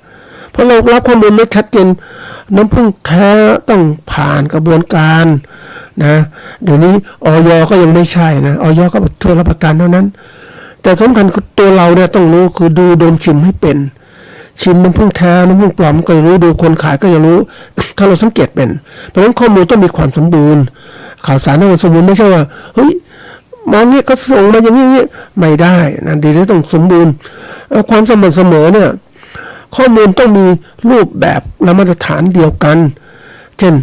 เพราะเรารับข้อมูลไม่ชัดเจนน้ำผึ้งแท้ต้องผ่านกระบวนการนะเดี๋ยวนี้อย.ก็ยังไม่ใช่นะอย.ก็ช่วยรับประกันเท่านั้นแต่สำคัญคือตัวเราเนี่ยต้องรู้คือดูดมชิมให้เป็นชิมน้ำผึ้งแท้น้ำผึ้งปลอมก็รู้ดูคนขายก็จะรู้ถ้าเราสังเกตเป็นเพราะฉะนั้นข้อมูลต้องมีความสมบูรณ์ข่าวสารต้องสมบูรณ์ไม่ใช่ว่าเฮ้ยมาเงี้ยก็ส่งมาอย่างนี้ไม่ได้นะดีที่ต้องสมบูรณ์ความสม่ำเสมอเนี่ยข้อมูลต้องมีรูปแบบและมาตรฐานเดียวกันเช่น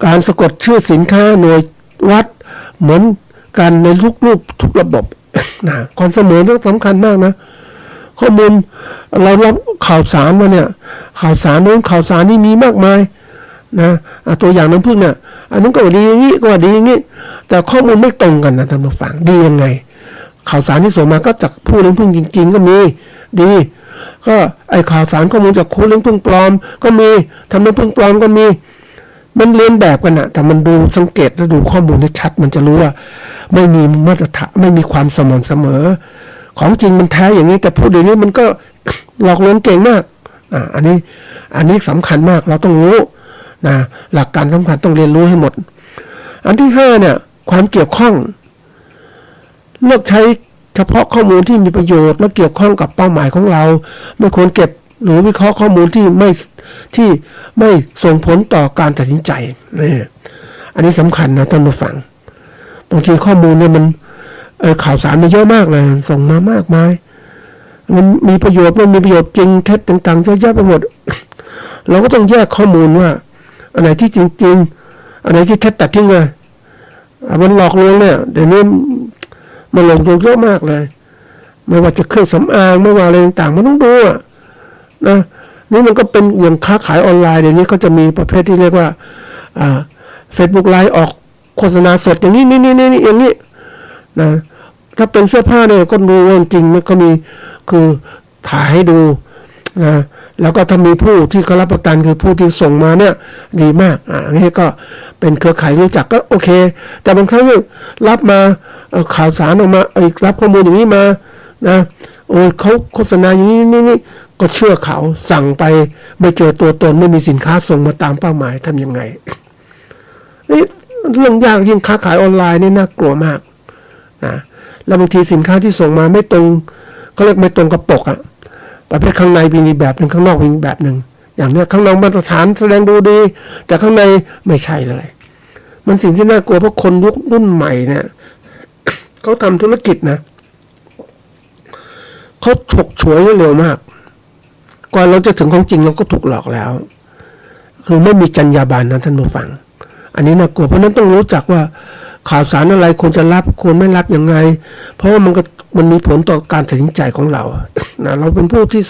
การสะกดชื่อสินค้าหน่วยวัดเหมือนกันในทุกรูปทุกระบบนะความเสมอต้องสำคัญมากนะข้อมูลเรารับข่าวสารมาเนี่ยข่าวสารนู้นข่าวสารนี่มีมากมายนะตัวอย่างน้ำผึ้งเนี่ยอันนั้นก็ดีอย่างนี้ก็ดีอย่างนี้แต่ข้อมูลไม่ตรงกันนะท่านผู้ฟังดียังไงข่าวสารที่ส่งมาก็จากผู้เลี้ยงผึ้งจริงๆก็มีดีก็ไอข่าวสารข้อมูลจากผู้เลี้ยงผึ้งปลอมก็มีทำน้ำผึ้งปลอมก็มีมันเรียนแบบกันนะแต่มันดูสังเกตและดูข้อมูลได้ชัดมันจะรู้ว่าไม่มีมาตรฐานไม่มีความสม่ำเสมอของจริงมันแท้อย่างนี้แต่พูดเดี๋ยวนี้มันก็หลอกลวงเก่งมากอันนี้สำคัญมากเราต้องรู้นะหลักการสำคัญต้องเรียนรู้ให้หมดอันที่5เนี่ยความเกี่ยวข้องเลือกใช้เฉพาะข้อมูลที่มีประโยชน์และเกี่ยวข้องกับเป้าหมายของเราไม่ควรเก็บหรือวิเคราะห์ข้อมูลที่ไม่ส่งผลต่อการตัดสินใจนี่อันนี้สำคัญนะท่านผู้ฟังบางทีข้อมูลเนี่ยมันข่าวสารมันเยอะมากเลยส่งมามากมายมันมีประโยชน์มันมีประโยชน์จริงเท็จต่างๆเยอะแยะไปหมดเราก็ต้องแยกข้อมูลว่าอันไหนที่จริงๆอันไหนที่เท็จตัดทิ้งเลยมันหลอกลวงเนี่ยเดี๋ยวนี้ มันลงทุนเยอะมากเลยไม่ว่าจะเครื่องสำอางไม่ว่าอะไรต่างๆมันต้องดูนะนี่มันก็เป็นอย่างค้าขายออนไลน์เดี๋ยวนี้ก็จะมีประเภทที่เรียกว่าFacebook ไลฟ์ออกโฆษณาสดอย่างนี้นี่อย่างนี้นะถ้าเป็นเสื้อผ้าเนี่ยก็ดูจริงมันก็มีคือถ่ายให้ดูนะแล้วก็ถ้ามีผู้ที่เขารับประกันคือผู้ที่ส่งมาเนี่ยดีมากนี่ก็เป็นเครือข่ายรู้จักก็โอเคแต่บางครั้งรับมาข่าวสารออกมารับข้อมูลอย่างนี้มานะโอ้ยเขาโฆษณาอย่างนี้นี่ก็เชื่อเขาสั่งไปไม่เจอตัวตนไม่มีสินค้าส่งมาตามเป้าหมายทำยังไงนี่เรื่องยากยิ่งค้าขายออนไลน์นี่น่ากลัวมากนะแล้วบางทีสินค้าที่ส่งมาไม่ตรงเขาเรียกไม่ตรงกับปกประเภทข้างในมีแบบหนึ่งข้างนอกมีแบบหนึ่งอย่างเนี้ยข้างนอกมาตรฐานแสดงดูดีแต่ข้างในไม่ใช่เลยมันสิ่งที่น่ากลัวเพราะคนยุครุ่นใหม่เนี่ยเขาทำธุรกิจนะเขาฉกฉวยเร็วมากก่อนเราจะถึงของจริงเราก็ถูกหลอกแล้วคือไม่มีจรรยาบรรณนะท่านผู้ฟังอันนี้น่ากลัวเพราะนั้นต้องรู้จักว่าข่าวสารอะไรควรจะรับควรไม่รับยังไงเพราะว่ามันมีผลต่อการตัดสินใจของเรานะเราเป็นผู้ที่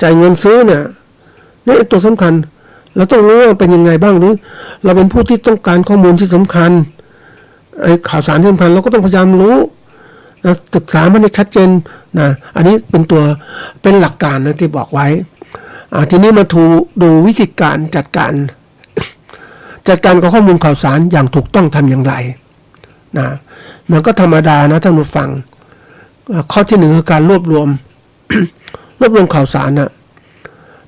จ่ายเงินซื้อเนี่ยนี่ตัวสำคัญเราต้องรู้ว่าเป็นยังไงบ้างหรือเราเป็นผู้ที่ต้องการข้อมูลที่สำคัญข่าวสารที่สำคัญเราก็ต้องพยายามรู้นะศึกษามันให้ชัดเจนนะอันนี้เป็นหลักการนะที่บอกไว้ทีนี้มาดูวิธีการจัดการกับข้อมูลข่าวสารอย่างถูกต้องทำอย่างไรนะมันก็ธรรมดานะท่านผู้ฟังข้อที่หนึ่งคือการรวบรวม ข่าวสารนะ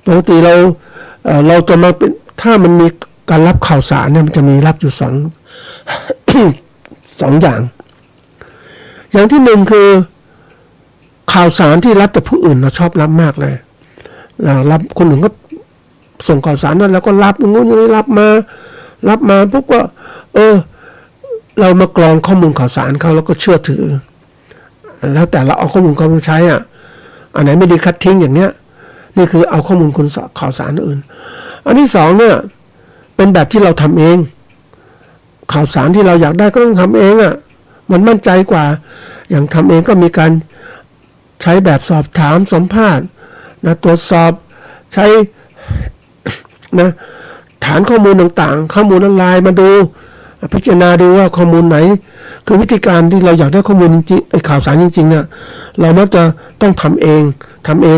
ปกติเราจะมาเป็นถ้ามันมีการรับข่าวสารเนี่ยมันจะมีรับอยู่สอง อย่างที่หนึ่งคือข่าวสารที่รับแต่ผู้อื่นเราชอบรับมากเลยเรารับคนอื่นก็ส่งข่าวสารนั้นแล้วก็รับอย่างนู้นอย่างนี้รับมาปุ๊บก็เรามากรองข้อมูลข่าวสารเขาแล้วก็เชื่อถือแล้วแต่เราเอาข้อมูลเขามาใช้อันไหนไม่ดีคัดทิ้งอย่างเนี้ยนี่คือเอาข้อมูลคนข่าวสารอื่นอันที่สองเนี่ยเป็นแบบที่เราทำเองข่าวสารที่เราอยากได้ก็ต้องทำเองมันมั่นใจกว่าอย่างทำเองก็มีการใช้แบบสอบถามสัมภาษณ์นะตรวจสอบใช้นะฐานข้อมูลต่างๆข้อมูลออนไลน์มาดูพิจารณาดูว่าข้อมูลไหนคือวิธีการที่เราอยากได้ข้อมูลจริงๆข่าวสารจริงๆเนี่ยเรามักจะต้องทำเอง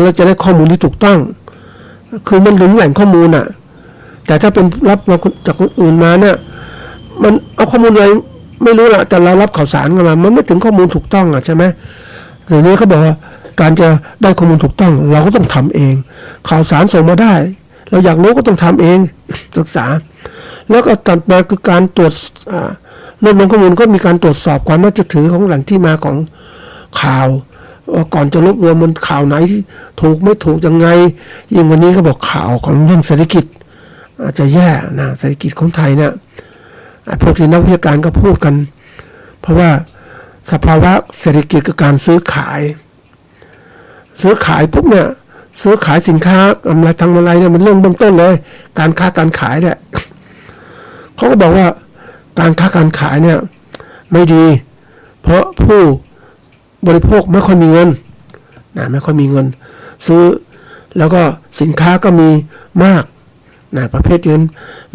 แล้วจะได้ข้อมูลที่ถูกต้องคือมันถึงแหล่งข้อมูลแต่ถ้าเป็นรับมาจากคนอื่นมาเนี่ยมันเอาข้อมูลอะไรไม่รู้ละแต่เรารับข่าวสารกันมามันไม่ถึงข้อมูลถูกต้องใช่ไหมอย่างนี้เขาบอกว่าการจะได้ข้อมูลถูกต้องเราก็ต้องทำเองข่าวสารส่งมาได้เราอยากรู้ก็ต้องทำเองศึกษาแล้วก็ตัดมาคือการตรวจรวบรวมข้อมูลก็มีการตรวจสอบความน่าเชื่อถือของแหล่งที่มาของข่าวก่อนจะรวบรวมมันข่าวไหนที่ถูกไม่ถูกยังไงยิ่งวันนี้ก็บอกข่าวของเรื่องเศรษฐกิจอาจจะแย่นะเศรษฐกิจของไทยเนี่ยพวกที่นักวิชาการก็พูดกันเพราะว่าสภาวะเศรษฐกิจกับการซื้อขายปุ๊บเนี่ยซื้อขายสินค้ากำไรทางอะไรเนี่ยมันเรื่องเบื้องต้นเลยการค้าการขายเนี่ยเขาก็บอกว่าการค้าการขายเนี่ยไม่ดีเพราะผู้บริโภคไม่ค่อยมีเงินไม่ค่อยมีเงินซื้อแล้วก็สินค้าก็มีมากประเภทเงิน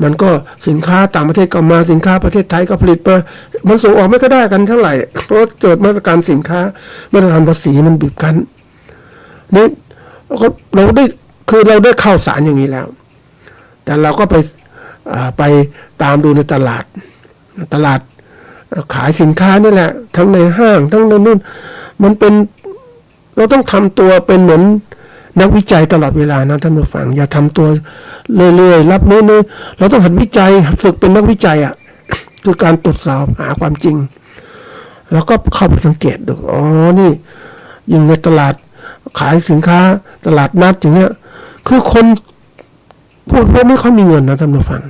มันก็สินค้าต่างประเทศก็มาสินค้าประเทศไทยก็ผลิตมามันส่งออกไม่ก็ได้กันเท่าไหร่เพราะเกิดมาตรการสินค้ามาตรฐานภาษีมันบีบคั้นนี่เราได้ข้าวสารอย่างนี้แล้วแต่เราก็ไปตามดูในตลาดขายสินค้านี่แหละทั้งในห้างทั้งในนู่นมันเป็นเราต้องทำตัวเป็นเหมือนนักวิจัยตลอดเวลานะท่านผู้ฟังอย่าทำตัวเรื่อยๆรับนู้นเราต้องหัดวิจัยฝึกเป็นนักวิจัยคือการตรวจสอบหาความจริงแล้วก็เข้าไปสังเกตดูนี่ยิ่งในตลาดขายสินค้าตลาดนัดอย่างเงี้ยคือคนพูดว่าไม่ค่อยมีเงินนะท่านผู้ฟัง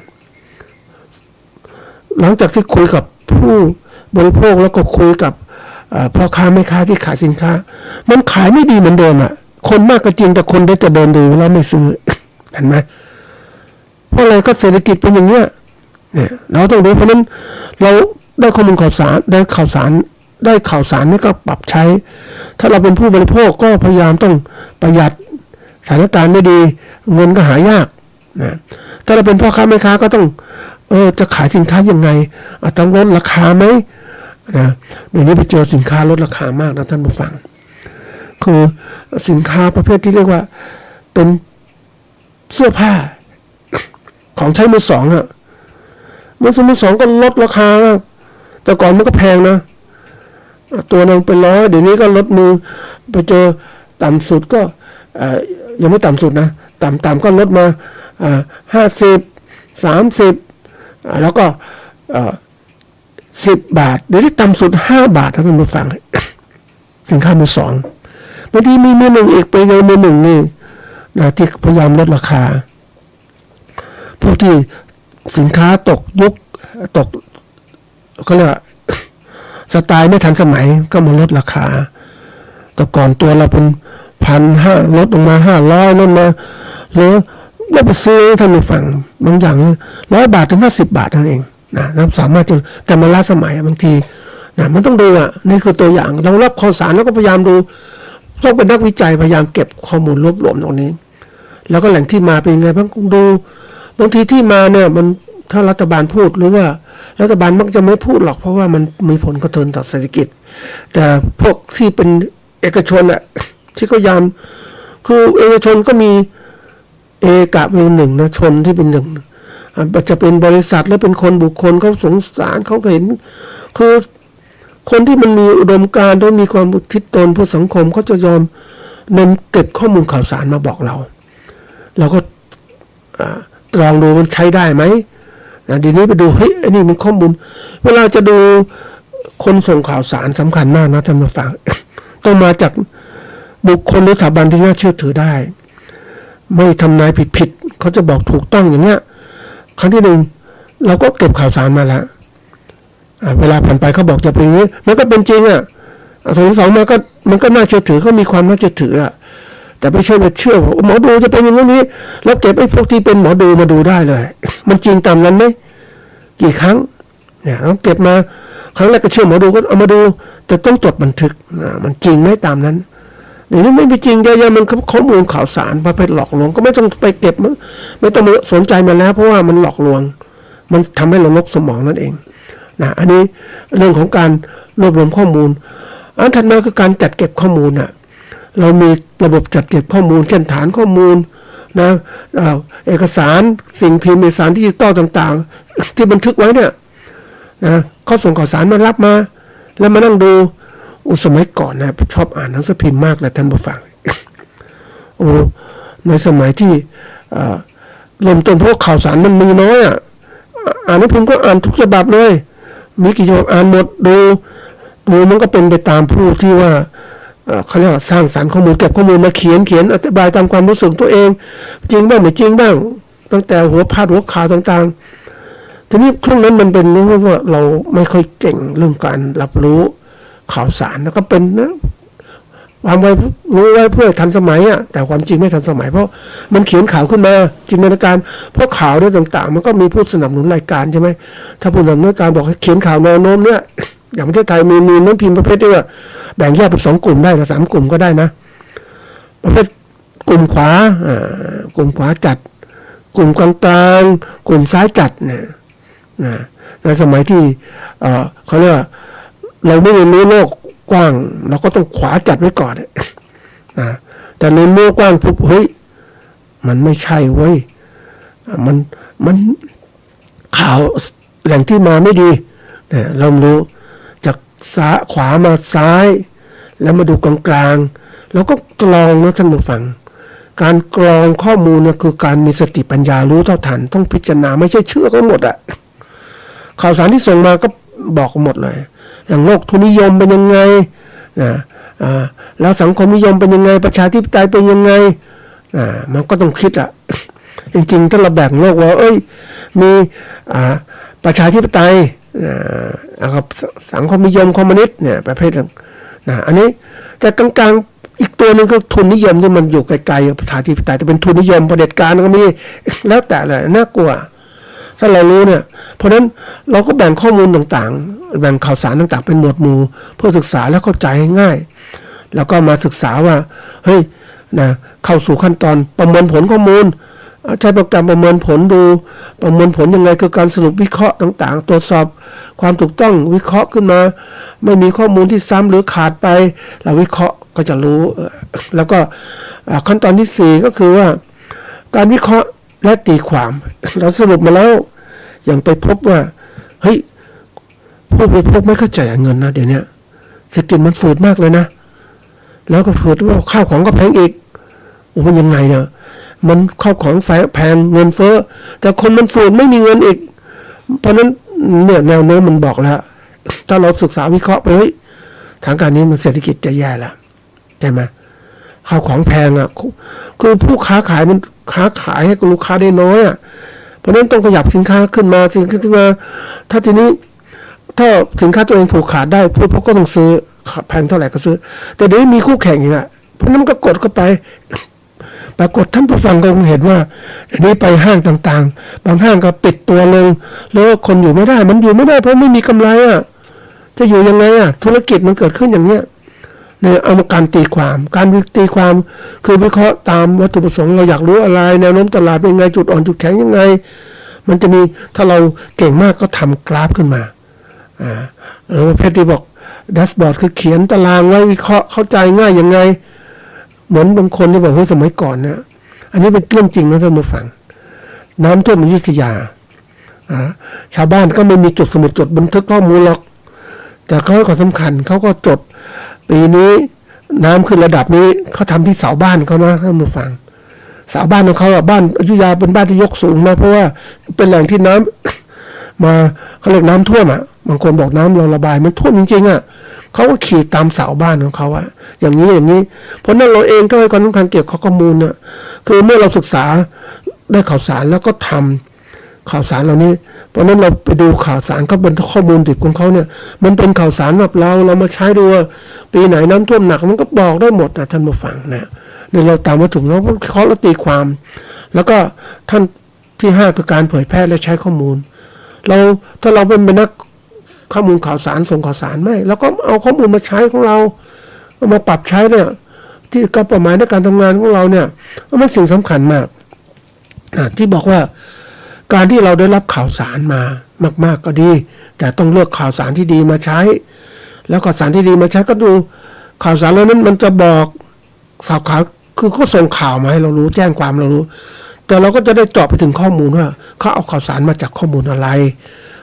หลังจากที่คุยกับผู้บริโภคแล้วก็คุยกับพ่อค้าแม่ค้าที่ขายสินค้ามันขายไม่ดีเหมือนเดิมคนมากก็จริงแต่คนได้แต่เดินดูแล้วไม่ซื้อเห็นไหมเพราะอะไรก็เศรษฐกิจเป็นอย่างเงี้ยเนี่ยเราต้องรู้เพราะนั้นเราได้ข้อมูลข่าวสารได้ข่าวสาร ได้ข่าวสารนี่ก็ปรับใช้ ถ้าเราเป็นผู้บริโภคก็พยายามต้องประหยัดสถานการณ์ไม่ดีเงินก็หายากนะถ้าเราเป็นพ่อค้าแม่ค้าก็ต้องจะขายสินค้ายังไงต้องลดราคาไหมนะเดี๋ยวนี้ไปเจอสินค้าลดราคามากนะท่านผู้ฟังคือสินค้าประเภทที่เรียกว่าเป็นเสื้อผ้าของใช้มือสองอะมือสองก็ลดราคาแต่ก่อนมันก็แพงนะตัวนึงเป็น100เดี๋ยวนี้ก็ลดมือไปเจอต่ำสุดก็ยังไม่ต่ำสุดนะต่ำก็ลดมา50 30แล้วก็10 บาทเดี๋ยวนี้ต่ำสุด5 บาทท่านผู้ฟังสินค้ามือสองบางทีมีมือหนึ่งอีกไปเลยมือหนึ่งนี่นะที่พยายามลดราคาพวกที่สินค้าตกยุคตกเขาเรียกสไตล์ไม่ทันสมัยก็มาลดราคาแต่ก่อนตัวเราเป็น1,500ลดลงมา500ลดมาหรือเราไปซื้อท่านผู้ฟังบางอย่าง100 บาทถึง50 บาทนั่นเองนะสามารถจะแต่มาล้าสมัยบางทีนะมันต้องดูนี่คือตัวอย่างเรารับข่าวสารแล้วก็พยายามดูต้องเป็นนักวิจัยพยายามเก็บข้อมูลรวบรวมตรงนี้แล้วก็แหล่งที่มาเป็นไงบ้างดูบางทีที่มาเนี่ยมันถ้ารัฐบาลพูดหรือว่ารัฐบาลมักจะไม่พูดหรอกเพราะว่ามันมีผลกระเทือนต่อเศรษฐกิจแต่พวกที่เป็นเอกชนที่ก็ยามคือเอกชนก็มีเอกะเป็นหนึ่งนะชนที่เป็นหนึ่งจะเป็นบริษัทแล้วเป็นคนบุคคลเขาสงสารเขาเห็นคือคนที่มันมีอุดมการณ์ต้องมีความอุทิศตนเพื่อสังคมเขาจะยอมนำเก็บข้อมูลข่าวสารมาบอกเราก็ลองดูมันใช้ได้ไหมเดี๋ยวนี้ไปดูเฮ้ยอันนี้มันข้อมูลเวลาจะดูคนส่งข่าวสารสำคัญมากนะท่านผู้ฟัง ต้องมาจากบุคคลหรือสถาบันที่น่าเชื่อถือได้ไม่ทำนายผิดเขาจะบอกถูกต้องอย่างเงี้ยครั้งที่หนึ่งเราก็เก็บข่าวสารมาแล้วเวลาผ่านไปเขาบอกจะเป็นอย่างนี้มันก็เป็นจริงส่วนที่สองมันก็น่าเชื่อถือเขามีความน่าเชื่อถือแต่ไม่ใช่ว่าเชื่อว่าหมอดูจะเป็นอย่างนี้แล้วเก็บไอ้พวกที่เป็นหมอดูมาดูได้เลยมันจริงตามนั้นไหมกี่ครั้งเนี่ยต้องเก็บมาครั้งแรกก็เชื่อหมอดูก็เอามาดูแต่ต้องจดบันทึกมันจริงไหมตามนั้นเดี๋ยวนี้ไม่เป็นจริงเยอะๆมันข้อมูลข่าวสารประเภทหลอกลวงก็ไม่ต้องไปเก็บไม่ต้องสนใจมันแล้วเพราะว่ามันหลอกลวงมันทำให้เราลกสมองนั่นเองนะอันนี้เรื่องของการรวบรวมข้อมูลอันถัดมาคือการจัดเก็บข้อมูลเรามีระบบจัดเก็บข้อมูลเช่นฐานข้อมูลนะเอกสารสิ่งพิมพ์เอกสารดิจิตอลต่างๆที่บันทึกไว้เนี่ยนะเขาส่งข่าวสารมารับมาแล้วมานั่งดูสมัยก่อนนะชอบอ่านหนังสือพิมพ์มากเลยท่านผู้ฟัง ในสมัยที่เริ่มต้นเพราะข่าวสารมันมีน้อยอ่านหนังสือพิมพ์ก็อ่านทุกฉบับเลยมีกี่ฉบับอ่านหมดดูมันก็เป็นไปตามผู้ที่ว่าเขาเรียกว่าสร้างสรรค์ข้อมูลเก็บข้อมูลมาเขียนอธิบายตามความรู้สึกตัวเองจริงบ้างไม่จริงบ้างตั้งแต่หัวพาดหัวข่าวต่างๆทีนี้ช่วงนั้นมันเป็นเรื่องว่าเราไม่ค่อยเก่งเรื่องการรับรู้ข่าวสารแล้วก็เป็นนะวางไว้รู้ไว้เพื่อทันสมัยแต่ความจริงไม่ทันสมัยเพราะมันเขียนข่าวขึ้นมาจินตนาการเพราะข่าวเนี่ยต่างๆมันก็มีผู้สนับสนุนรายการใช่ไหมถ้าผู้สนับสนุนรายการบอกให้เขียนข่าวแนวโน้มเนี่ยอย่างประเทศไทยมีหนังพิมพ์ประเภทที่ว่าแบ่งแยกเป็น2 กลุ่มได้หรือ3 กลุ่มก็ได้นะประเภทกลุ่มขวากลุ่มขวาจัดกลุ่มกลางๆกลุ่มซ้ายจัดเนี่ยในสมัยที่เขาเรียกว่าเราไม่เรียนรู้โลกกว้างเราก็ต้องขวาจัดไว้ก่อนนะแต่เรียนรู้กว้างปุ๊บเฮ้ยมันไม่ใช่เว้ยมันข่าวแหล่งที่มาไม่ดีเนี่ยเรารู้จากขวามาซ้ายแล้วมาดูกลางๆแล้วก็กรองนะท่านผู้ฟังการกรองข้อมูลเนี่ยคือการมีสติปัญญารู้เท่าทันต้องพิจารณาไม่ใช่เชื่อกันหมดข่าวสารที่ส่งมาก็บอกหมดเลยอย่างโลกทุนนิยมเป็นยังไงนะแล้วสังคมนิยมเป็นยังไงประชาธิปไตยเป็นยังไงมันก็ต้องคิดจริงๆถ้าเราแบ่งโลกว่ามีประชาธิปไตยกับสังคมนิยมคอมมิวนิสต์เนี่ยประเภทอันนี้แต่กลางๆอีกตัวนึงก็ทุนนิยมที่มันอยู่ไกลๆประชาธิปไตยแต่เป็นทุนนิยมเผด็จการก็มีแล้วแต่เลยน่ากลัวถ้าเรารู้เนี่ยเพราะฉะนั้นเราก็แบ่งข้อมูลต่าง แบ่งข่าวสารต่างๆเป็นหมวดหมู่เพื่อศึกษาและเข้าใจง่ายแล้วก็มาศึกษาว่าเฮ้ยนะเข้าสู่ขั้นตอนประมวลผลข้อมูลใช้โปรแกรมประเมินผลดูประมวลผลยังไงคือการสรุปวิเคราะห์ต่างๆตรวจสอบความถูกต้องวิเคราะห์ขึ้นมาไม่มีข้อมูลที่ซ้ำหรือขาดไปเราวิเคราะห์ก็จะรู้แล้วก็ขั้นตอนที่4ก็คือว่าการวิเคราะห์และตีความเราสรุปมาแล้วอย่างไปพบว่าเฮ้ยผู้บริโภคไม่เข้าใจเงินนะเดี๋ยวนี้เศรษฐกิจมันฝืดมากเลยนะแล้วก็ฝืดว่าข้าวของก็แพงอีกโอ้มันยังไงเนี่ยมันข้าวของแพงเงินเฟ้อแต่คนมันฝืดไม่มีเงินอีกเพราะนั้นเนี่ยแนวโน้มมันบอกแล้วถ้าเราศึกษาวิเคราะห์ไปเฮ้ยทางการนี้มันเศรษฐกิจจะแย่แล้วใช่ไหมข้าวของแพงอ่ะคือผู้ค้าขายมันค้าขายให้กับลูกค้าได้น้อยอ่ะเพราะนั้นต้องขยับสินค้าขึ้นมาถ้าทีนี้ถ้าสินค้าตัวเองผูกขาดได้ผู้บริโภคก็ต้องซื้อแพงเท่าไหร่ก็ซื้อแต่เดี๋ยวนี้มีคู่แข่งอีกอ่ะเพราะนั้นก็กดเข้าไปปรากฏท่านผู้ฟังก็คงเห็นว่าเดี๋ยวนี้ไปห้างต่างๆบางห้างก็ปิดตัวลงแล้วคนอยู่ไม่ได้มันอยู่ไม่ได้เพราะไม่มีกำไรอ่ะจะอยู่ยังไงอ่ะธุรกิจมันเกิดขึ้นอย่างเนี้ยเนี่ยเอามาการตีความคือวิเคราะห์ตามวัตถุประสงค์เราอยากรู้อะไรแนวโน้มตลาดเป็นไงจุดอ่อนจุดแข็งยังไงมันจะมีถ้าเราเก่งมากก็ทำกราฟขึ้นมาหรือว่าเพจที่บอกแดชบอร์ดคือเขียนตารางไว้วิเคราะห์เข้าใจง่ายยังไงเหมือนบางคนที่บอกว่าสมัยก่อนเนี่ยอันนี้เป็นเรื่องจริงนะท่านผู้ฟังน้ำท่วมอยุธยาชาวบ้านก็ไม่มีจดสมุดจดบันทึกข้อมูลหรอกแต่เขาให้ความสำคัญเขาก็จดปีนี้น้ำขึ้นระดับนี้เขาทำที่เสาบ้านเขานะท่านผู้ฟังเสาบ้านของเขาบ้านอยุธยาเป็นบ้านที่ยกสูงนะเพราะว่าเป็นแหล่งที่น้ำมาเขาเรียกน้ำท่วมบางคนบอกน้ำเราระบายมันท่วมจริงๆเขาก็ขีดตามเสาบ้านของเขาอย่างนี้เพราะนั้นเราเองก็ให้ความสำคัญเกี่ยวกับข้อมูลเนี่ยคือเมื่อเราศึกษาได้ข่าวสารแล้วก็ทำข่าวสารเหล่านี้เพราะนั้นเราไปดูข่าวสารเขาเป็นข้อมูลดิบของเขาเนี่ยมันเป็นข่าวสารแบบเรามาใช้ดูปีไหนน้ำท่วมหนักมันก็บอกได้หมดนะท่านผู้ฟังเนี่ยเราตามมาถึงแล้วเขาตีความแล้วก็ท่านที่5คือการเผยแพร่และใช้ข้อมูลถ้าเราเป็นนักข้อมูลข่าวสารส่งข่าวสารไม่แล้วก็เอาข้อมูลมาใช้ของเราเอามาปรับใช้เนี่ยที่กับเป้าหมายในการทำงานของเราเนี่ยมันสิ่งสำคัญมากที่บอกว่าการที่เราได้รับข่าวสารมามากๆก็ดีแต่ต้องเลือกข่าวสารที่ดีมาใช้แล้วข่าวสารที่ดีมาใช้ก็ดูข่าวสารแล้วนั้นมันจะบอกข่าวคือเขาส่งข่าวมาให้เรารู้แจ้งความเรารู้แต่เราก็จะได้เจาะไปถึงข้อมูลว่าเขาเอาข่าวสารมาจากข้อมูลอะไร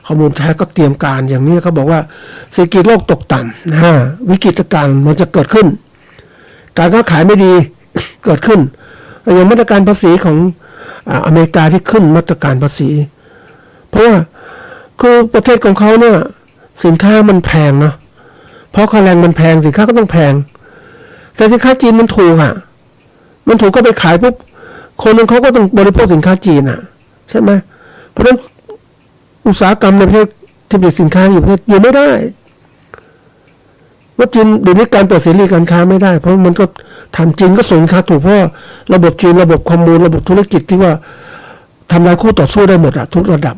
ข้อมูลแท้ก็เตรียมการอย่างนี้เขาบอกว่าเศรษฐกิจโลกตกต่ำวิกฤตการณ์มันจะเกิดขึ้นการค้าขายไม่ดี เกิดขึ้นอย่างมาตรการภาษีของอเมริกาที่ขึ้นมาตรการภาษีเพราะว่าคือประเทศของเขาเนี่ยสินค้ามันแพงเนาะเพราะค่าแรงมันแพงสินค้าก็ต้องแพงแต่สินค้าจีนมันถูกมันถูกก็ไปขายปุ๊บคนนึงเขาก็ต้องบริโภคสินค้าจีนใช่ไหมเพราะฉะนั้นอุตสาหกรรมในประเทศที่ผลิตสินค้าอยู่ไม่ได้ว่าจีนเดี๋ยวนี้การเปิดเสรีการค้าไม่ได้เพราะมันก็ทำจีนก็ส่งสินค้าถูกเพราะระบบจีนระบบข้อมูลระบบธุรกิจที่ว่าทำลายคู่ต่อสู้ได้หมดทุกระดับ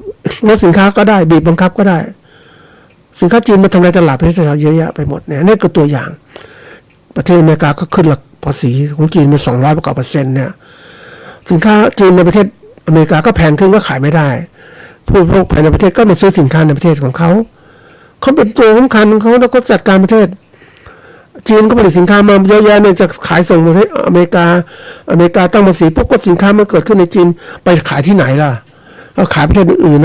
ลดสินค้าก็ได้บีบบังคับก็ได้สินค้าจีนมาทำลายตลาดประเทศเราเยอะแยะไปหมดเนี่ยนี่ก็ตัวอย่างประเทศอเมริกาก็ขึ้นหลักภาษีของจีนเป็น200%เนี่ยสินค้าจีนในประเทศอเมริกาก็แพงขึ้นก็ขายไม่ได้ผู้บริโภคภายในประเทศก็มาซื้อสินค้าในประเทศของเขาเป็นตัวสำคัญของเขาแล้วก็จัดการประเทศจีนก็ผลิตสินค้ามาเยอะแยะเนี่ยจะขายส่งประเทศอเมริกาตั้งภาษีปุ๊บก็สินค้ามันเกิดขึ้นในจีนไปขายที่ไหนล่ะเอาขายประเทศอื่น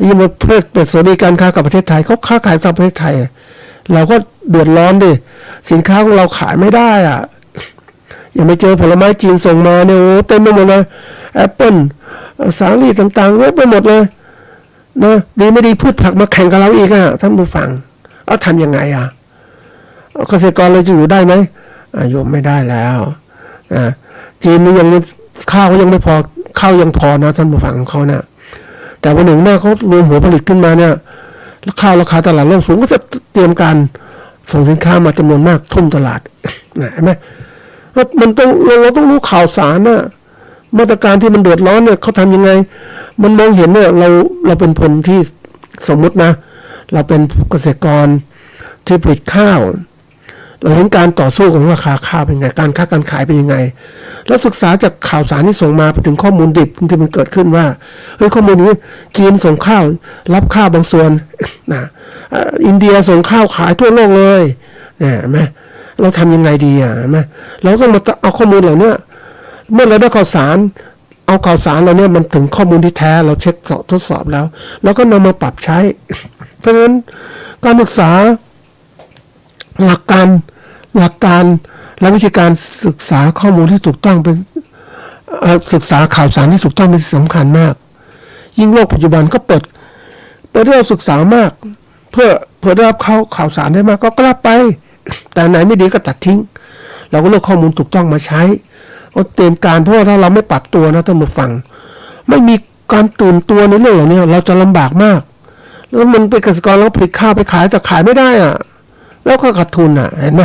ยิ่งมาเพื่อเปิดเสรีการค้ากับประเทศไทยเขาค้าขายกับประเทศไทยเราก็เดือดร้อนดิสินค้าของเราขายไม่ได้ยังไม่เจอผลไม้จีนส่งมาเนี่ยโอ้เต็มไปหมดเลยแอปเปิ้ลสาลี่ต่างๆเยอะไปหมดเลยนะดีไม่ดีพืชผักมาแข่งกับเราอีกท่านผู้ฟังเอาทำยังไงเกษตรกรเราจะอยู่ได้ไหมอยู่ไม่ได้แล้วจีนนี่ยังข้าวยังไม่พอข้าวยังพอนะท่านผู้ฟังของเขาเนี่ยแต่วันหนึ่งเมื่อเขารวมหัวผลิตขึ้นมาเนี่ยข้าวราคาตลาดโลกสูงก็จะเตรียมการส่งสินค้ามาจำนวนมากทุ่มตลาดเห็นไหมมันต้องเราต้องรู้ข่าวสารมาตรการที่มันเดือดร้อนเนี่ยเขาทำยังไงมันมองเห็นเนี่ยเราเป็นคนที่สมมุตินะ เราเป็นเกษตรกรที่ผลิตข้าวเราเห็นการต่อสู้ของราคาข้าวเป็นไงการค้าการขายเป็นยังไงแล้วศึกษาจากข่าวสารที่ส่งมาไปถึงข้อมูลดิบที่มันเกิดขึ้นว่าเฮ้ยข้อมูลนี้จีนส่งข้าวรับข้าวบางส่วนนะอินเดียส่งข้าวขายทั่วโลกเลยเนี่ยไหมเราทำยังไงดีไหมเราต้องมาเอาข้อมูลเหล่านี้เมื่อเราได้ข่าวสารเอาข่าวสารเราเนี่ยมันถึงข้อมูลที่แท้เราเช็คทดสอบแล้วเราก็นำมาปรับใช้ เพราะฉะนั้นการศึกษาหลักการและวิธีการศึกษาข้อมูลที่ถูกต้องเป็นศึกษาข่าวสารที่ถูกต้องเป็นสิ่งสำคัญมากยิ่งโลกปัจจุบันก็เปิดเรื่องศึกษามากเพื่อได้รับข่าวสารได้มากก็รับไปแต่ไหนไม่ดีก็ตัดทิ้งเราก็เลือกข้อมูลถูกต้องมาใช้เอาเตรียมการเพราะว่าถ้าเราไม่ปรับตัวนะท่านผู้ฟังไม่มีการตื่นตัวในเรื่องเหล่านี้เราจะลำบากมากแล้วมันเป็นเกษตรกรเราผลิตข้าวไปขายแต่ขายไม่ได้แล้วก็ขาดทุนเห็นไหม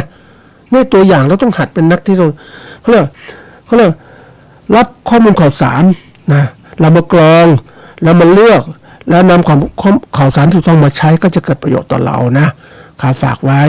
นี่ตัวอย่างเราต้องหัดเป็นนักที่เขาเรียกรับข้อมูลข่าวสารนะเรามากรองแล้วมาเลือกแล้วนำข่าวสารถูกต้องมาใช้ก็จะเกิดประโยชน์ต่อเรานะฝากไว้